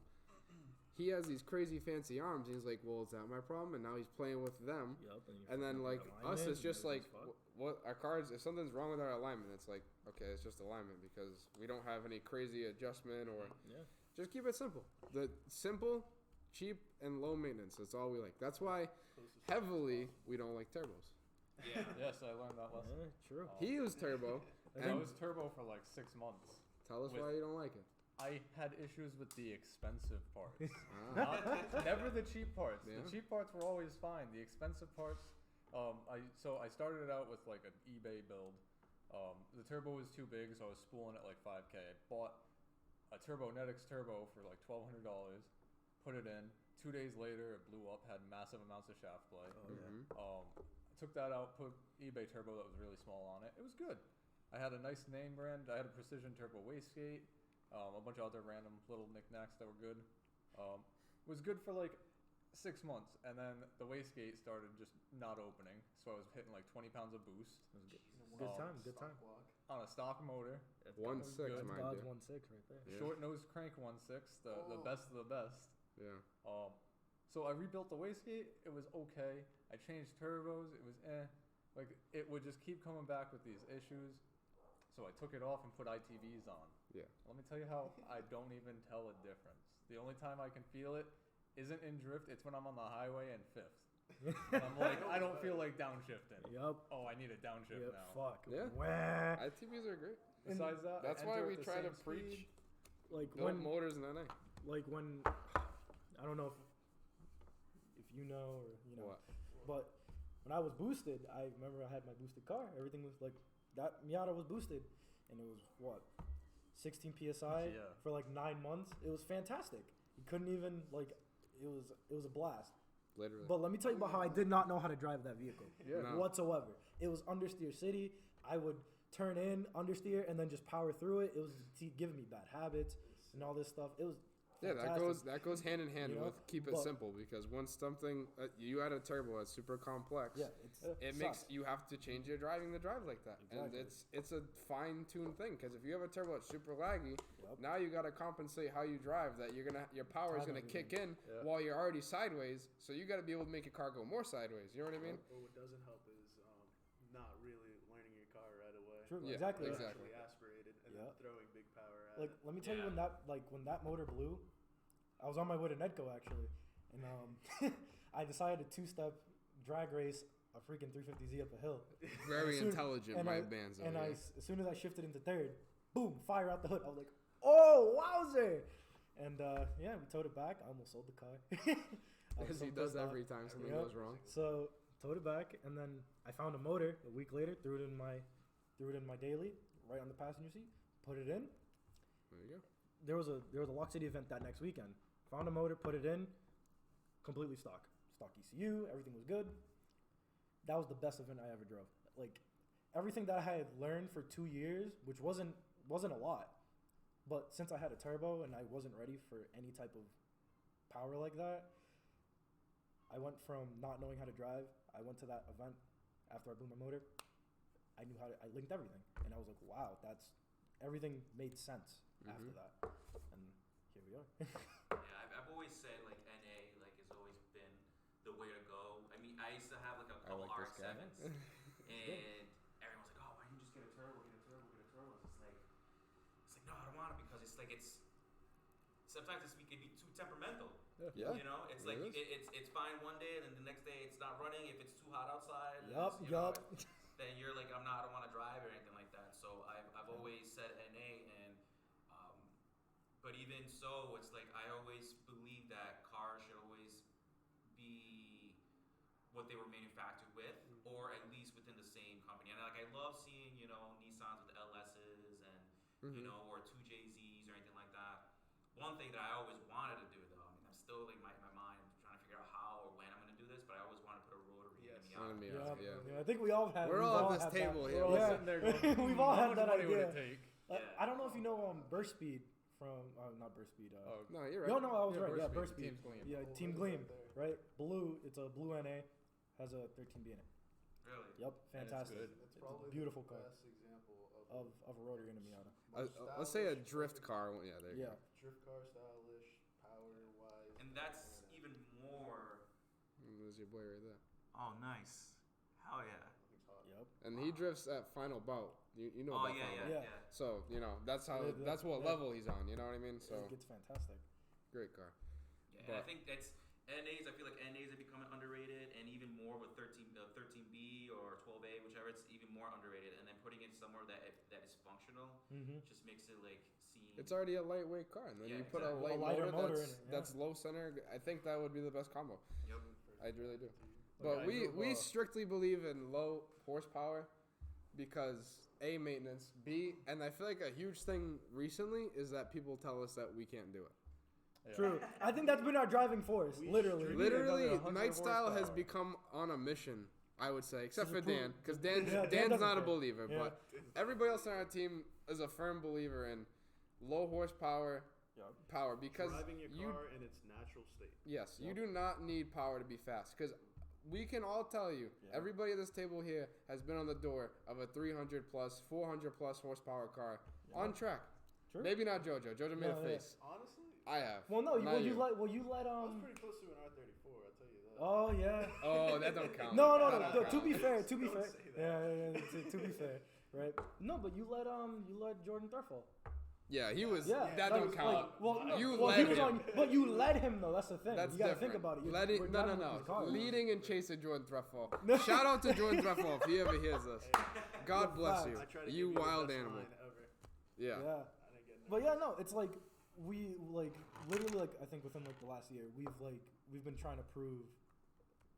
he has these crazy fancy arms. And he's like, well, is that my problem? And now he's playing with them. Yep, you And then fucking like alignment us, it's and just like everything's fucked. what our cards. If something's wrong with our alignment, it's like okay, it's just alignment because we don't have any crazy adjustment or Yeah. just keep it simple. The simple, cheap, and low maintenance. That's all we like. That's why heavily we don't like turbos. Yeah. Yes, I learned that lesson. Yeah, true. He used turbo. I And was turbo for like 6 months. tell us with- why you don't like it. I had issues with the expensive parts. Ah. Never the cheap parts. Yeah. The cheap parts were always fine. The expensive parts, I started it out with like an eBay build. The turbo was too big, so I was spooling it like 5K. I bought a Turbonetics turbo for like $1,200, put it in. 2 days later, it blew up, had massive amounts of shaft play. Oh, yeah. Mhm. I took that out, put eBay turbo that was really small on it. It was good. I had a nice name brand. I had a precision turbo wastegate, a bunch of other random little knickknacks that were good. It was good for like 6 months, and then the wastegate started just not opening, so I was hitting like 20 pounds of boost It was good Oh, time, good time. on a stock motor. 1.6, good. That's mind God's you. 1.6 right there. Yeah. Short nose crank 1.6, the best of the best. Yeah. So I rebuilt the wastegate. It was okay. I changed turbos. It was like it would just keep coming back with these issues. So I took it off and put ITVs on. Yeah. Let me tell you how I don't even tell a difference. The only time I can feel it isn't in drift. It's when I'm on the highway in fifth. And I'm like, I don't feel like downshifting. Yup. Oh, I need a downshift Yep. now. Fuck. Yeah. Wah. ITVs are great. Besides that, I That's why enter we at the try to same preach speed. Like built when, motors in NA. like when, I don't know if you know or you know, What? but when I was boosted, I remember I had my boosted car. Everything was like that Miata was boosted, and it was what 16 psi Yeah. for like 9 months. It was fantastic. You couldn't even like it was a blast. Literally. But let me tell you about how I did not know how to drive that vehicle Yeah. No. whatsoever. It was understeer city. I would turn in understeer and then just power through it. It was giving me bad habits and all this stuff. It was Yeah, fantastic. that goes hand in hand You know, with keep it but- simple because once something you add a turbo that's super complex, Yeah, it sucks. makes you have to change your driving to drive like that, and Exactly. it's a fine tuned thing because if you have a turbo that's super laggy, Yep. now you got to compensate how you drive. That your power is Time gonna kick in Yeah. while you're already sideways, so you got to be able to make your car go more sideways. You know what I mean? But what doesn't help is not really learning your car right away. True, Yeah, exactly. exactly. Actually aspirated and Yeah. then throwing big power at Like, it. let me tell you Yeah. when that motor blew, I was on my way to Nedco actually, and I decided to 2-step drag race a freaking 350Z up a hill. Very As soon- intelligent, and my I- bands. And over here. as soon as I shifted into third, boom, fire out the hood. I was like, oh, wowzer! And yeah, we towed it back. I almost sold the car. I was As so he does pissed off. every time something Yeah. goes wrong. So towed it back, and then I found a motor a week later. Threw it in my daily, right on the passenger seat. Put it in. There you go. There was a Lock City event that next weekend. Found a motor, put it in, completely stock ECU. Everything was good. That was the best event I ever drove. Like everything that I had learned for 2 years, which wasn't a lot, but since I had a turbo and I wasn't ready for any type of power like that, I went from not knowing how to drive. I went to that event after I blew my motor. I linked everything, and I was like, wow, everything made sense after that, and here we are. Yeah, I've always said like NA like has always been the way to go. I mean, I used to have like a couple like this guy. RX-7s, and everyone's like, "Oh, why didn't you just get a turbo? Get a turbo? Get a turbo?" It's like no, I don't want it because it's like sometimes it can be too temperamental. Yeah. You know, it's like it's fine one day and then the next day it's not running if it's too hot outside. Yup. Then you're like, I don't want to drive or anything like that. So I've always said NA, and but even so, it's like I always believe that cars should always be what they were manufactured with, or at least within the same company. And like I love seeing Nissans with LSs and or 2JZs or anything like that. One thing that I always wanted to do though, I mean, I'm still like my mind trying to figure out how or when I'm going to do this, but I always want to put a rotary in the Miata. Yeah, I think we all have. We're all at this table here. We're all Yeah. sitting there going, We've all how had much that money would idea. it take? I don't know if you know Burst Speed from not Burst Speed. No, you're right. No, I was Yeah, right. Burst Yeah, Speed, Burst Speed. Team Gleam. Yeah, Team Gleam. Right, blue. It's a blue NA, has a 13B in it. Really? Yep, And it's fantastic. good. It's It's probably a beautiful the car best example of a rotary in a Miata. Let's say a drift car. Yeah, there you Yeah, go. drift car stylish, power wise. And that's even more. There's your boy right there. Oh, nice. Hell yeah. yep. And he drifts at final bout. You know Oh about yeah, final yeah, bout. Yeah. yeah. So that's how Yeah, that's what yeah. level he's on. You know what I mean? So It's fantastic. great car. Yeah, and I But- think that's NAs. I feel like NAs are becoming underrated, and even more with 13B or 12A, whichever. It's even more underrated. And then putting it somewhere that is functional just makes it like seem. It's already a lightweight car, and then Yeah, you put exactly. a light A lighter motor, motor that's, in it, yeah. that's low center. I think that would be the best combo. Yep. I really do. Look, But I we drove, strictly believe in low horsepower because A, maintenance, B, and I feel like a huge thing recently is that people tell us that we can't do it. Yeah. True. I think that's been our driving force. Literally. Literally, another 100 Night Style has horsepower. become on a mission, I would say, except for To prove- Dan, because Dan's Yeah, Dan Dan's doesn't not a care. believer, Yeah. but everybody else on our team is a firm believer in low horsepower Yep. power because Driving your you car in its natural state. yes, you Yep. do not need power to be fast because we can all tell you, Yeah. everybody at this table here has been on the door of a 300 plus, 400 plus horsepower car on track. True. Maybe not JoJo. JoJo made No, a yeah. face. Honestly, I have. Well, no. Not Will you you. let? I was pretty close to an R34. I'll tell you that. Oh yeah. Oh, that don't count. No. That don't To count. be fair. Don't say that. Yeah. To be fair, right? No, but you let Jordan Thurfall. Yeah, he was. Yeah. that like- don't count. Like, well, no, You well, led he was him. on, but you led him though. That's the thing. That's you gotta different. think about it. We're No. driving with these cars. Leading and chasing Jordan Thruffall. Shout out to Jordan Thruffall if he ever hears this. God bless you. I try to You give the wild best animal. line ever. Yeah. Yeah. I didn't get But yeah, no, it's like we literally I think within the last year we've been trying to prove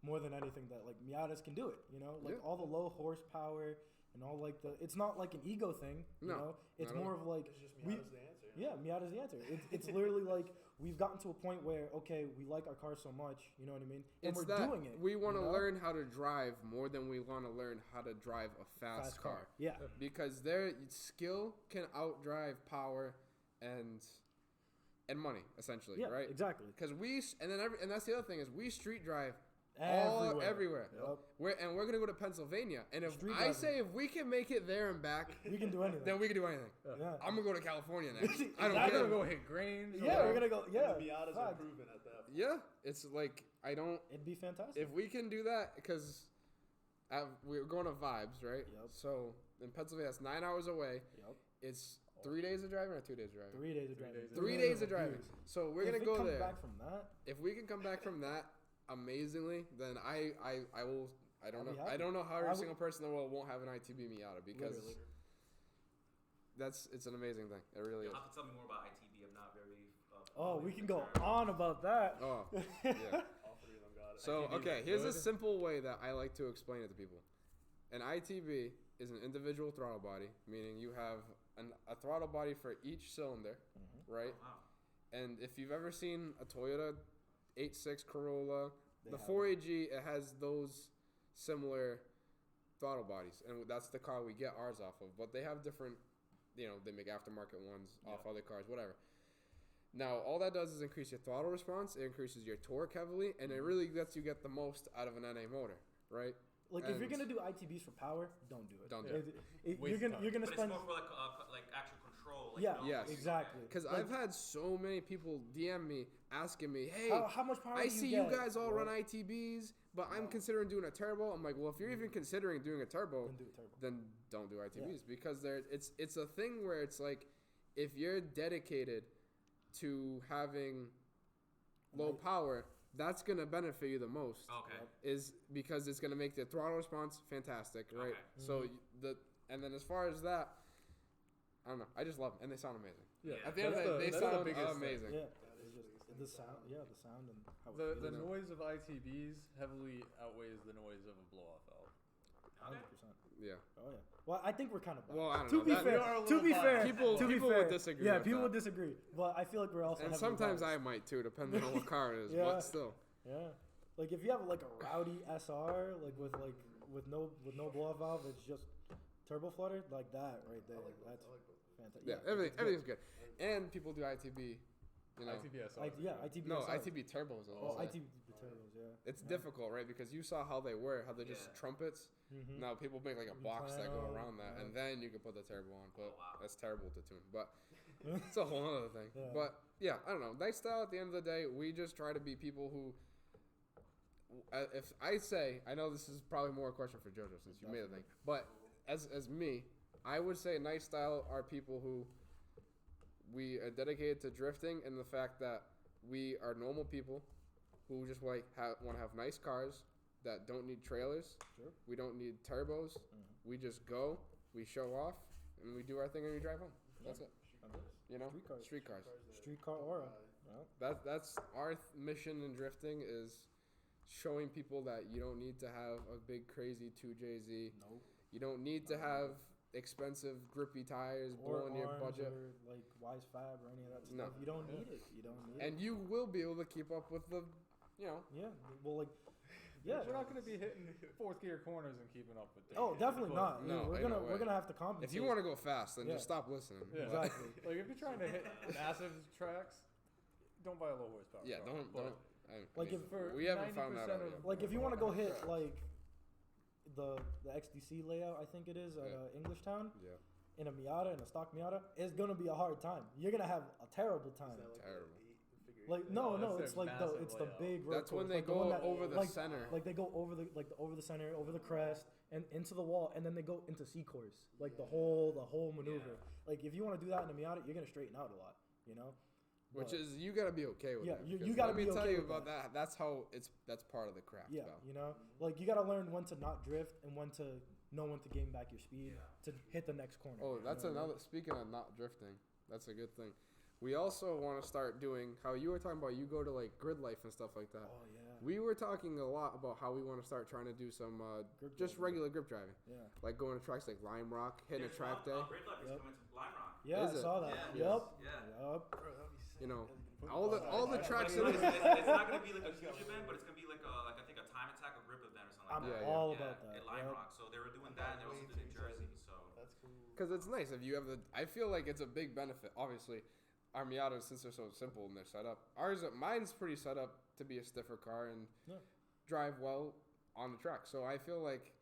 more than anything that Miatas can do it, Yeah. all the low horsepower and all it's not like an ego thing, you No, know, it's not at more all. of like It's just we, Miata's the answer. yeah, Miata's the answer. It's literally like we've gotten to a point where okay, we like our cars so much, you know what I mean, and It's we're that doing it. we want to you know? learn how to drive more than we want to learn how to drive a fast car. Yeah, Because their skill can outdrive power and money essentially, yeah, right? exactly. Because and that's the other thing is we street drive Everywhere. everywhere. Yep. We're gonna go to Pennsylvania, and if Street I driving. say if we can make it there and back, We can do anything. then we can do anything. yeah. I'm gonna go to California next. I don't I'm care. gonna go hit grains. Yeah, we're gonna go. Yeah, And the Miatas are fact. proven at that. Yeah, it's like I don't. It'd be fantastic. If we can do that, because we're going to Vibes, right? Yep. So in Pennsylvania, that's 9 hours away. Yep. It's 3 days of driving or 2 days of driving. 3 days of driving. days. 3 days of driving. Years. So we're If gonna it go comes there. back from that, If we can come back from that amazingly, then I will. I don't I'll be know. happy. I don't know how I every would- single person in the world won't have an ITB Miata because Literally. it's an amazing thing. It really is. You'll have to tell me more about ITB. I'm not very. oh, we familiar can with go the term. on about that. Oh, yeah. All three of them got it. So ITB okay, is here's a good. simple way that I like to explain it to people. An ITB is an individual throttle body, meaning you have a throttle body for each cylinder, right? Wow. And if you've ever seen a Toyota 8.6 Corolla, They the have 4AG, it has those similar throttle bodies, and that's the car we get ours off of. But they have different, they make aftermarket ones off other cars, whatever. Now, all that does is increase your throttle response. It increases your torque heavily, and it really lets you get the most out of an NA motor, right? Like if you're And- gonna do ITBs for power, don't do it. Don't do You're Waste gonna time. you're gonna But spend. it's more for like actual like, Yeah, you know? Yes. exactly. Because Like, I've had so many people DM me asking me, "Hey, how much power I do see you you get? guys all Well, run ITBs, but I'm considering doing a turbo." I'm like, "Well, if you're even considering doing a turbo, Then do a turbo. then don't do ITBs because it's a thing where it's like if you're dedicated to having low power, that's gonna benefit you the most. Okay. Is because it's gonna make the throttle response fantastic, right? Okay. So and then as far as that, I don't know. I just love them and they sound amazing. Yeah. At the end of the day, they that's the sound biggest thing. amazing. Yeah, it's just the sound. Yeah, the sound and how it The feels. noise of ITBs heavily outweighs the noise of a blow-off valve. 100%. Yeah. Oh yeah. Well, I think we're kind of. Well, I don't to know. be That- we are a fair, to little be biased. fair, People- to be people fair, would disagree Yeah, with people that. would disagree, but I feel like we're also. And heavily sometimes I biased. might too, depending on what car it is. Yeah. But still, Yeah, like if you have like a rowdy SR, with no blow off valve, it's just turbo flutter like that right there. That's fantastic. yeah, everything's good. And people do ITB, you know. ITBS. ITB. No, SR. ITB turbos. Oh, also. ITB turbos. Yeah. It's difficult, right? Because you saw how they were, how they're just Yeah. trumpets. Mhm. Now people make like a box that go Plano, around that, and then you can put the turbo on. But Oh, wow. that's terrible to tune. But it's a whole other thing. Yeah. But yeah, I don't know. Nice style. At the end of the day, we just try to be people who. If I say, I know this is probably more a question for JoJo since you made the thing, but as me, I would say nice style are people who we are dedicated to drifting and the fact that we are normal people who just want to have nice cars that don't need trailers. Sure. We don't need turbos. We just go, we show off, and we do our thing and we drive home. That's it. You know, Street cars. Street cars. Street car aura. Yeah. That's our mission in drifting is showing people that you don't need to have a big crazy 2JZ. No. You don't need to have expensive grippy tires Or blowing your arms budget. or like Wise Fab or any of that stuff. No. You don't need it. You don't need it. And you will be able to keep up with the, you know. Yeah. Well, like. Yeah. We're not going to be hitting fourth gear corners and keeping up with. Oh, things. definitely But- not. No, we're ain't gonna no we're way. gonna have to compensate. If you want to go fast, then Yeah. just stop listening. Yeah. Exactly. Like if you're trying to hit massive tracks, don't buy a low horsepower. Yeah, car. don't. But Like mean, if for we haven't found that 90% out of- yet. Like if you want to go hit Tracks. like the XDC layout, I think it is at Yeah. Englishtown Yeah, in a Miata, in a stock Miata, it's gonna be a hard time. You're gonna have a terrible time. terrible. Like No, no, that's it's their like massive it's the layout. big road That's when course, they like the go one that- over the like, center. Like they go over the center, over the crest, and into the wall, and then they go into C course, like the whole maneuver. Yeah. Like if you want to do that in a Miata, you're gonna straighten out a lot, you know. Which But- is you gotta be okay with Yeah, it. you because gotta let me be tell okay you with about that. That's how that's part of the craft. yeah, Val. you know, like you gotta learn when to not drift and when to know when to gain back your speed to hit the next corner. Oh, you that's know what I mean? another. Speaking of not drifting, that's a good thing. We also want to start doing how you were talking about. You go to like grid life and stuff like that. Oh yeah. We were talking a lot about how we want to start trying to do some Grip just driving. regular grip driving, Yeah. like going to tracks like Lime Rock, hitting a track day. Great Life is Yep. coming to Lime Rock. Yeah, Is I it? saw that. Yeah. Yup. Yeah. Yup. You know, all the tracks in It's, it. it's not gonna be like a huge event, but it's gonna be like I think a time attack or grip event or something like I'm that. Yeah, all Yeah, about that. At Lime Yup. Rock. So they were doing that, and they also did New Jersey. So That's cool. Because it's nice if you have the. I feel like it's a big benefit. Obviously, our Miatas, since they're so simple and they're set up. Mine's pretty set up to be a stiffer car and Yeah. drive well on the track. So I feel like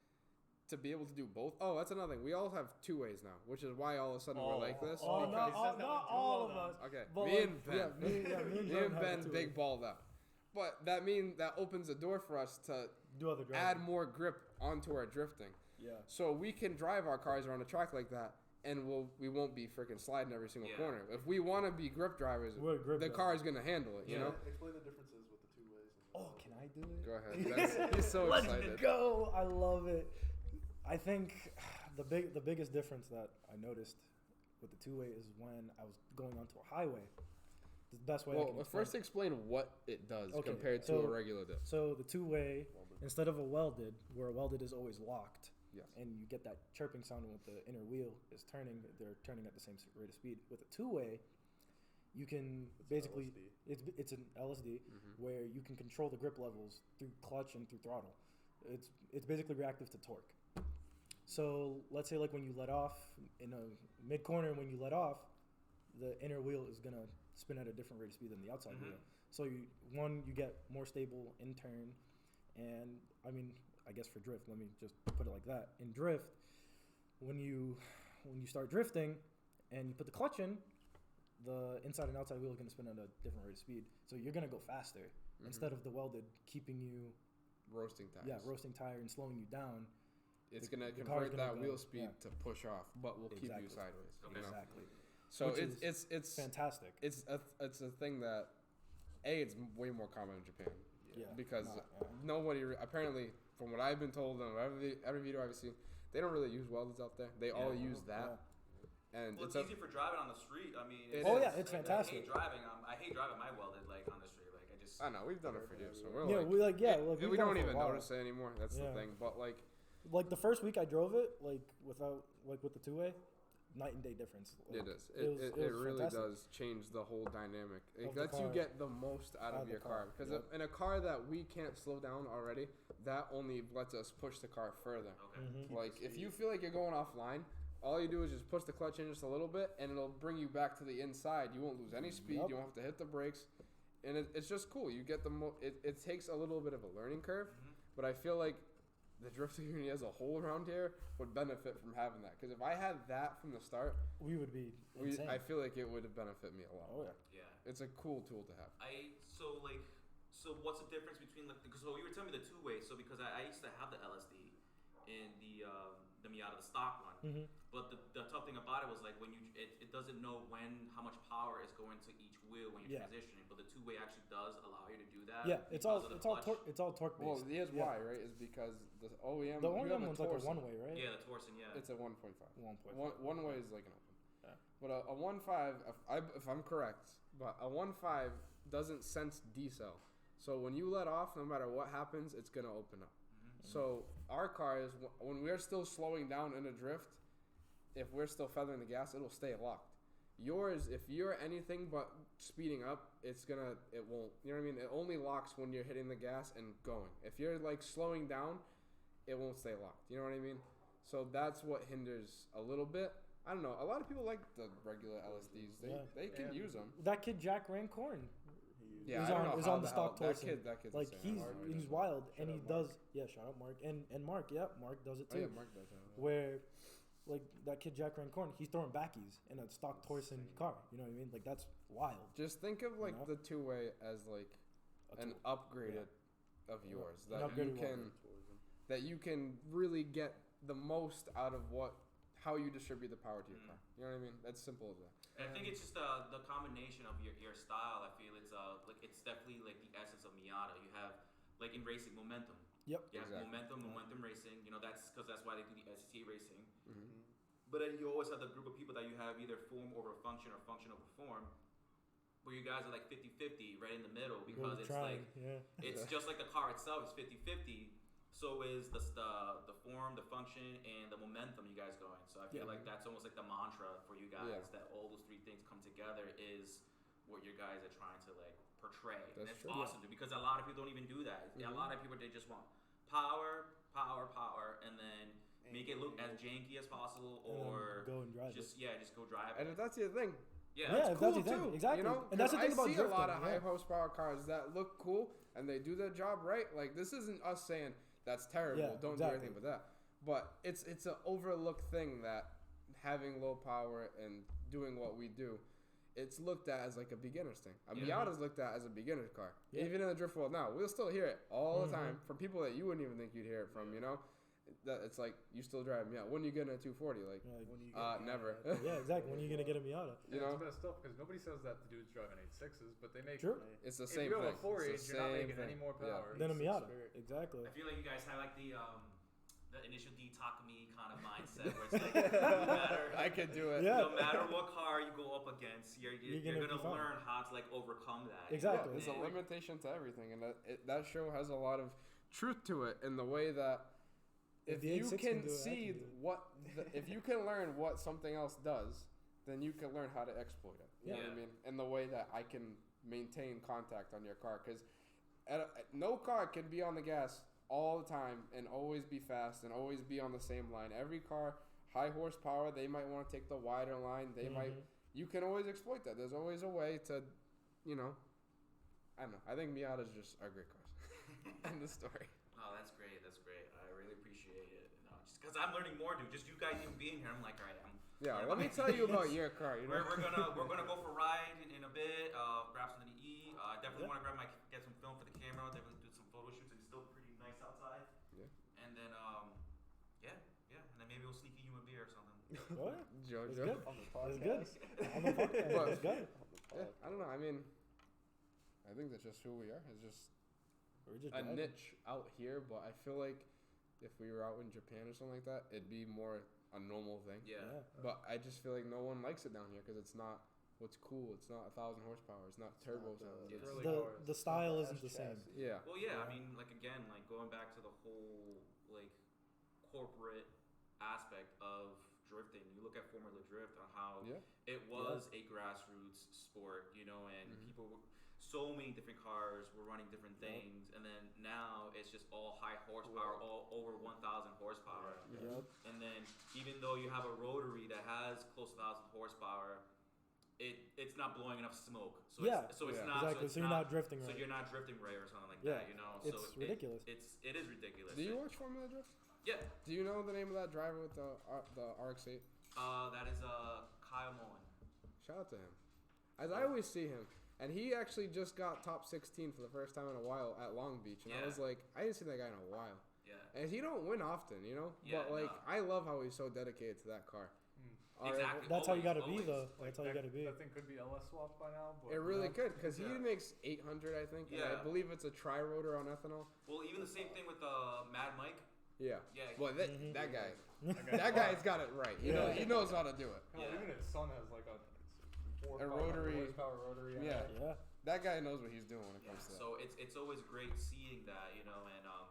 to be able to do both. Oh, that's another thing. We all have two ways now, which is why all of a sudden we're like this. Oh, Okay, not, so all, that not one, all two of of us. Okay, But me like, and Ben. Yeah, me and Me Jordan and have Ben the two big ways. balled out. But that opens the door for us to Do other driving. add more grip onto our drifting. Yeah. So we can drive our cars around a track like that, and we won't be freaking sliding every single Yeah. corner. If we want to be grip drivers, We're grip the drivers. car is gonna handle it. You know. Explain the differences with the two ways. Oh, can I do it? Go ahead. He's so Let's excited. go! I love it. I think the biggest difference that I noticed with the two-way is when I was going onto a highway. The best way I can Well, explain first explain what it does Okay, compared to so- a regular diff. So the two-way, instead of a welded, where a welded is always locked, Yes. and you get that chirping sound with the inner wheel is turning, they're turning at the same rate of speed. With a two-way, you can basically LSD. it's an LSD where you can control the grip levels through clutch and through throttle. It's basically reactive to torque. So let's say like when you let off in a mid corner, when you let off, the inner wheel is gonna spin at a different rate of speed than the outside wheel. So you get more stable in turn, and I mean I guess for drift, let me just put it like that. In drift, when you start drifting and you put the clutch in, the inside and outside wheel are going to spin at a different rate of speed. So you're going to go faster instead of the welded keeping you, Roasting tires. yeah, roasting tire and slowing you down. It's The- going to the car's convert gonna that go, wheel speed yeah. to push off, but will keep you Exactly. sideways. Okay. You know? Exactly. So Which it's Fantastic. it's a thing that it's way more common in Japan. Yeah. Because yeah. nobody apparently, from what I've been told and every video I've seen, they don't really use weldeds out there. They all use that, and Well, it's a, easy for driving on the street. I mean, It Oh is. yeah, it's like, fantastic. I hate driving my welded like on the street. Like I just. I know we've done it for years, so we're Yeah, like, we like yeah, it- like we we've done don't it for a even while. notice it anymore. That's Yeah. the thing. But Like the first week I drove it, like without like with the two-way, night and day difference. Like, it is. was- It was really fantastic. does change the whole dynamic. It Of the lets you car. get the most out of the your car. Because yep. in a car that we can't slow down already, that only lets us push the car further. Okay. Mm-hmm. Like if you feel like you're going offline, all you do is just push the clutch in just a little bit, and it'll bring you back to the inside. You won't lose any speed. Yep. You won't have to hit the brakes, and it's just cool. You get it takes a little bit of a learning curve, but I feel like the drifting community as a whole around here would benefit from having that. Because if I had that from the start, We would be insane. I feel like it would have benefited me a lot. Oh yeah. Yeah. It's a cool tool to have. So what's the difference between like because so you were telling me the two-way. So because I used to have the LSD in the Miata, the stock one. Mm-hmm. But the tough thing about it was like when it doesn't know how much power is going to each wheel when you're Yeah. transitioning. But the two-way actually does allow you to do that. Yeah, it's because all of the it's all clutch. it's all torque based. Well, here's why, right? Is because the OEM. The you have OEM one's like a Torsen. one-way, right? Yeah, the Torsen. Yeah. It's a 1.5. 1.5. One way is like an open. Yeah. But a 1.5, if I'm correct, but a 1.5 doesn't sense decel. So when you let off, no matter what happens, it's gonna open up. So our cars, when we're still slowing down in a drift, if we're still feathering the gas, it'll stay locked. Yours, if you're anything but speeding up, it won't. You know what I mean? It only locks when you're hitting the gas and going. If you're like slowing down, it won't stay locked. You know what I mean? So that's what hinders a little bit. I don't know. A lot of people like the regular LSDs. They can use them. That kid Jack ran corn. Yeah, He's I don't on- know he's how on the stock that Torsen. kid's Like insane. I don't know how he he's does it. wild, and he out does. Yeah, shout out Mark and Mark. Yeah, Mark does it Oh, too. yeah, Mark does have that. Where, like that kid Jack ran corn, he's throwing backies in a stock Torsen car. You know what I mean? Like that's wild. Just think of like You know? the two-way as like A an tool. upgraded of yours An that you upgraded can really get the most out of how you distribute the power to your car. You know what I mean? That's simple as that. And I think it's just the combination of your style. I feel it's like it's definitely like the essence of Miata. You have like in racing momentum. Yep. You have Exactly. momentum racing. You know that's why they do the ST racing. Mm-hmm. But then you always have the group of people that you have either form over function or function over form, where you guys are like 50-50 right in the middle because We're it's trying, like yeah. it's just like the car itself is 50-50. So is the form, the function, and the momentum you guys going. So I feel Yeah. like that's almost like the mantra for you guys Yeah. that all those three things come together is what you guys are trying to like portray. And That's it's true. awesome dude, because a lot of people don't even do that. A lot of people they just want power, and then make it look as janky as possible, And then or go and drive just go drive And it. if that's your thing, Yeah, Yeah, that's if cool that's your thing, too. exactly. You know, And that's the 'Cause thing about I see a lot drifting, of high yeah. horsepower cars that look cool and they do their job right. Like this isn't us saying that's terrible. Yeah, Don't exactly. do anything but that. But it's an overlooked thing that having low power and doing what we do, it's looked at as like a beginner's thing. A Yeah. Miata's looked at as a beginner's car. Yeah. Even in the drift world now, we'll still hear it all the Mhm. time from people that you wouldn't even think you'd hear it from. You know, that it's like you still drive a Miata. When you get in a 240, like Like, never. yeah, exactly. When are you gonna get a Miata? You know, It's messed up because nobody says that to dudes driving 8.6s, but they make. True. it's the If same you have thing. a 4.8, It's the you're not same making any thing. more Yeah. power. Then a It's Miata. spirit. Exactly. I feel like you guys have like the initial D-Takumi kind of mindset where it's like no matter I could do it. Yeah. no matter what car you go up against, you're gonna gonna be fine. learn how to like overcome that. Exactly. There's a And- limitation to everything, and that show has a lot of truth to it in the way that If if the you 8.6 can can do it, I see can do it. what, if you can learn what something else does, then you can learn how to exploit it. You know what I Yeah. mean? In the way that I can maintain contact on your car, because no car can be on the gas all the time and always be fast and always be on the same line. Every car, high horsepower, they might want to take the wider line. They might. You can always exploit that. There's always a way to, you know. I don't know. I think Miatas just are great cars. End the story. Oh, that's great. That's great. I really appreciate it. Just because I'm learning more, dude. Just you guys even being here, I'm like, all right, Yeah, But let me tell you about your car. You know, we're gonna go for a ride in a bit. Grab something to eat. Definitely want to get some film for the camera. Definitely do some photo shoots. It's still pretty nice outside. Yeah. And then yeah, and then maybe we'll sneak you a beer or something. What? Jojo. It's good. On the It's podcast. good. On the podcast. But- It's good. Yeah, I don't know. I mean, I think that's just who we are. It's just We're just a driving. niche out here, but I feel like if we were out in Japan or something like that, it'd be more a normal thing. Yeah. But I just feel like no one likes it down here because it's not what's cool. It's not 1,000 horsepower. It's not turbo sounds. It's It's, really The cars. the style isn't the same. yeah. Well, yeah. I Yeah. mean, like again, like going back to the whole like corporate aspect of drifting. You look at Formula Drift on how Yeah. it was a grassroots sport, you know, and Mhm. people were so many different cars were running different Yep. things, and then now it's just all high horsepower, all over 1,000 horsepower. Yep. And then even though you have a rotary that has close to 1,000 horsepower, it's not blowing enough smoke. So Yeah. it's, so it's Yeah. not Exactly. it's So you're not drifting so right. you're not drifting right or something like Yeah. that, you know. It's so ridiculous. It is ridiculous. Do you watch Formula Drift? Yeah. Do you know the name of that driver with the RX-8? That is Kyle Mullen. Shout out to him. As I always see him, and he actually just got top 16 for the first time in a while at Long Beach, and I Yeah. was like, I didn't see that guy in a while. Yeah. And he don't win often, you know. Yeah, but like, no. I love how he's so dedicated to that car. All right, Exactly. That's how you gotta Always, be, though. always. That's how you gotta be. That thing could be LS swapped by now. But It really Yeah. could, because he Yeah. makes 800, I think. And I Yeah. believe it's a tri-rotor on ethanol. Well, even the same thing with Mad Mike. Yeah. Yeah. Well, that, Mhm. that guy, That that guy's got it right. He knows how to do it. Hell, Yeah. even his son has like a A rotary- horsepower rotary. Yeah. Yeah. That guy knows what he's doing when it Yeah. comes to that. So it's always great seeing that, you know, and I'm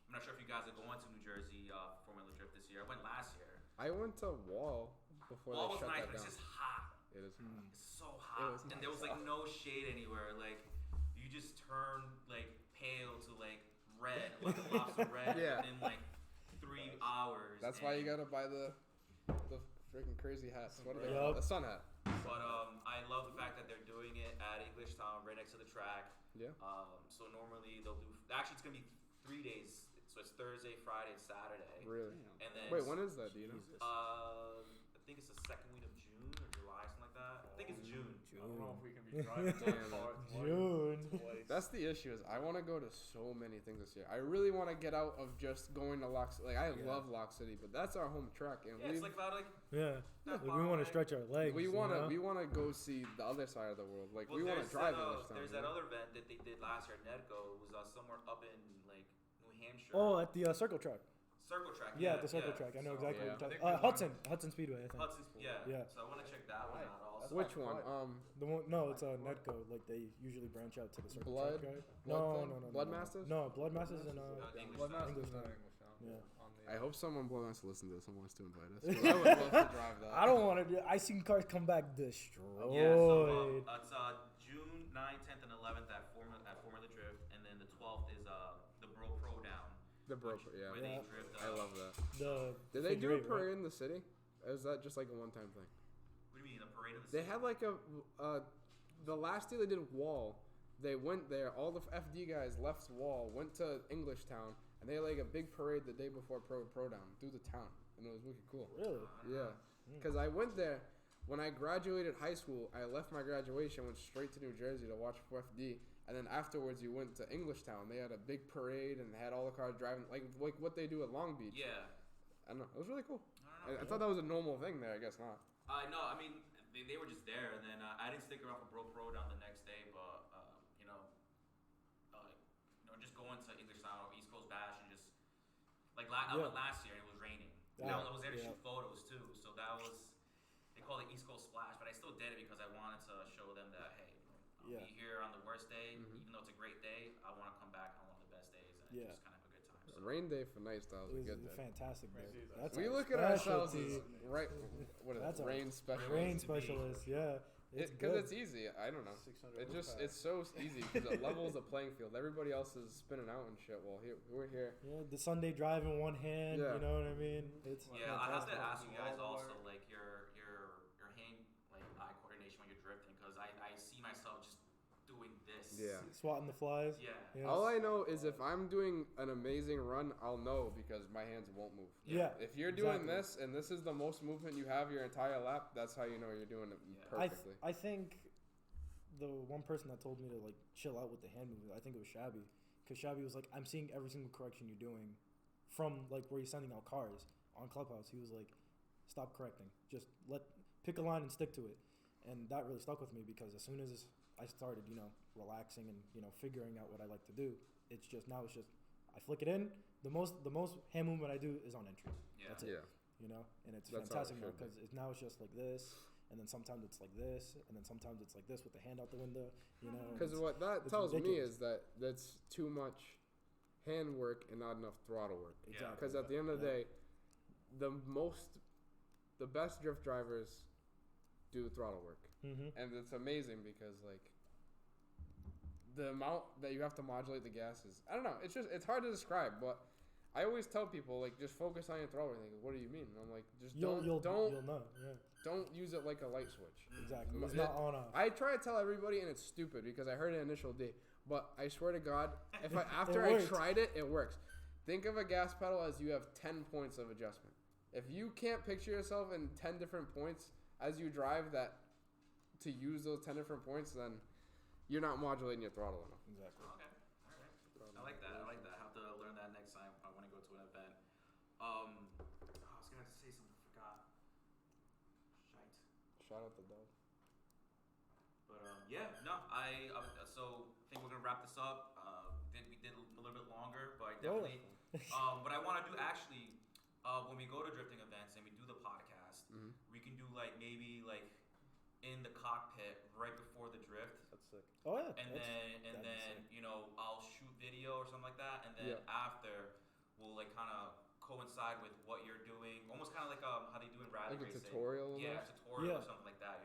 not sure if you guys are going to New Jersey for Formula Drift this year. I went last year. I went to Wall before Well, it they was shut nice, that but it's down. just hot. It is. It's so hot, was and there was like no shade anywhere. Like you just turn like pale to like red, like a lobster red, Yeah. in like 3 hours. That's why you and- gotta buy the freaking crazy hats. What are they Yup. called? A sun hat. But I love the fact that they're doing it at English Town, right next to the track. Yeah. So normally they'll do. Actually, it's gonna be 3 days. So it's Thursday, Friday, and Saturday. Really? And then Wait, when is that? Do you know? I think it's the second week of June or July, something like that. I think it's June. I don't know if we can be driving Damn that far June. twice. That's the issue. Is I want to go to so many things this year. I really want to get out of just going to Lock City. Like I love Lock City, but that's our home track, and Yeah, it's like about like Yeah. Not Like, far we want away. to stretch our legs. we you wanna know? go see the other side of the world. Like well, we want to there's drive that, English Town. there's you that know? other event that they did last year at Nedco. It was somewhere up in like New Hampshire. Oh, at the circle track. Circle Track. Yeah, at the circle track. I know So, exactly yeah. what you're I talking think about. there's one- Hudson Speedway, I think. Hudson's, yeah. Yeah. So I want to check that one out also. Which one? The one, no, it's Nedco. Like they usually branch out to the circle Blood- track, right? Blood No, thing? Blood no. Masters? No, Blood Masters and English Blood Town. Masters English is not Town. English Town. Yeah. On the, I hope someone wants to listen to this and wants to invite us. 'cause I would love to drive that. I don't want to. I seen cars come back destroyed. Yeah, so it's June 9th, 10th, and 11th at Formula Drift, and then the 12th is the Bro Pro Down. The broke, yeah. Where they drift. I love that. The Did they do a figure eight, parade right? in the city? Or is that just like a one-time thing? What do you mean, a parade of the They city? had like the last year they did Wall. They went there. All the FD guys left Wall, went to English Town, and they had like a big parade the day before Pro Down through the town, and it was wicked cool. Really? Yeah, because I went there when I graduated high school. I left my graduation, went straight to New Jersey to watch FD, and then afterwards you went to English Town. They had a big parade and had all the cars driving like what they do at Long Beach. Yeah. I don't know. It was really cool. I don't know. I thought that was a normal thing there. I guess not. No, I mean they were just there, and then I didn't stick around for Bro Pro Down the next day, but just going to English Town or East Coast Bash and just like I went last year and it was raining. Yeah. I was there to Yeah. shoot photos too, so that was they call it East Coast Splash, but I still did it because I wanted to show them that hey, I'll Yeah. be here on the worst day, Mhm. even though it's a great day. I want to come back on one of the best days and Yeah. just kind of have a good time. A So. rain day for night styles It is a was good day. fantastic. Day. Crazy. That's We our look at ourselves as specialty. right. What is That's it? our Rain specialist. Rain specialist. Yeah. It's Because good. it's easy. I don't know. 600 It just horsepower. it's so easy because it levels the playing field. Everybody else is spinning out and shit. Well, we're here. Yeah, the Sunday drive in one hand. Yeah. You know what I mean? It's Yeah, I have to fantastic. ask you guys All the also, way. like your hand, like eye coordination when you're drifting, because I see myself just doing this Yeah. swatting the flies. Yeah. You know? All I know is if I'm doing an amazing run, I'll know because my hands won't move. Yeah. If you're doing exactly. this and this is the most movement you have your entire lap, that's how you know you're doing it Yeah. perfectly. I think the one person that told me to like chill out with the hand movement, I think it was Shabby, because Shabby was like, I'm seeing every single correction you're doing from like where you're sending out cars on Clubhouse. He was like, stop correcting, just pick a line and stick to it, and that really stuck with me because as soon as I started, relaxing and figuring out what I like to do, it's just I flick it in. The most hand movement I do is on entry. Yeah. That's it. Yeah. And it's That's how it fantastic now should be. because now it's just like this, and then sometimes it's like this, and then sometimes it's like this with the hand out the window. Because what that it's tells me ridiculous. is that that's too much hand work and not enough throttle work. Exactly. Because at the end of the day, the best drift drivers do throttle work, and it's amazing because like the amount that you have to modulate the gas is, I don't know, it's hard to describe, but I always tell people like just focus on your throttle. And they go, what do you mean? And I'm like, just You'll know. Yeah. don't use it like a light switch. Exactly. It's not on off. I try to tell everybody, and it's stupid because I heard it initial day. But I swear to God, if I works. tried it, it works. Think of a gas pedal as you have 10 points of adjustment. If you can't picture yourself in 10 different points as you drive that to use those 10 different points, then you're not modulating your throttle enough. Exactly. Okay. All right. I like that. I have to learn that next time I want to go to an event. I was gonna say something. Forgot. Shite. Shout out the dog. But yeah, no, so I think we're gonna wrap this up. We did a little bit longer, but I definitely. But I want to do actually, when we go to drifting events and we do the podcast, we can do like maybe like in the cockpit right before the drift, That's sick. Oh yeah. and that'd be then sick. I'll shoot video or something like that, and then after we'll like kind of coincide with what you're doing, almost kind of like how they do in rally Like a racing. tutorial Yeah, almost? tutorial or Yeah. something like that.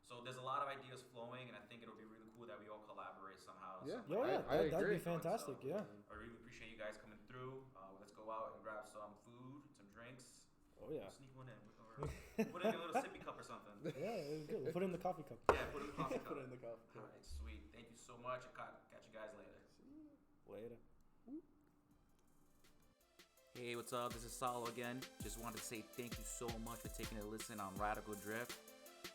So there's a lot of ideas flowing, and I think it'll be really cool that we all collaborate somehow. Yeah. something Oh like yeah, that. I that'd agree. be fantastic. Yeah. I really appreciate you guys coming through. Let's go out and grab some food, some drinks. Oh yeah. We'll sneak one in, or put it in a little sippy cup or something. Yeah, it was good. We'll put it in the coffee cup. Yeah, put it in the coffee cup. Put it in the coffee All cup. right, sweet. Thank you so much. I'll catch you guys later. Later. Hey, what's up? This is Salo again. Just wanted to say thank you so much for taking a listen on Radical Drift.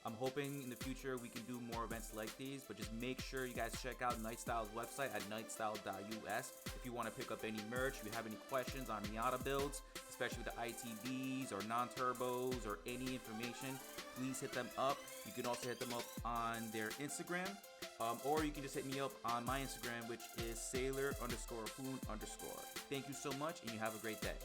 I'm hoping in the future we can do more events like these, but just make sure you guys check out Nightstyle's website at nightstyle.us. If you want to pick up any merch, if you have any questions on Miata builds, especially with the ITBs or non-turbos or any information, please hit them up. You can also hit them up on their Instagram, or you can just hit me up on my Instagram, which is sailor_hoon_. Thank you so much, and you have a great day.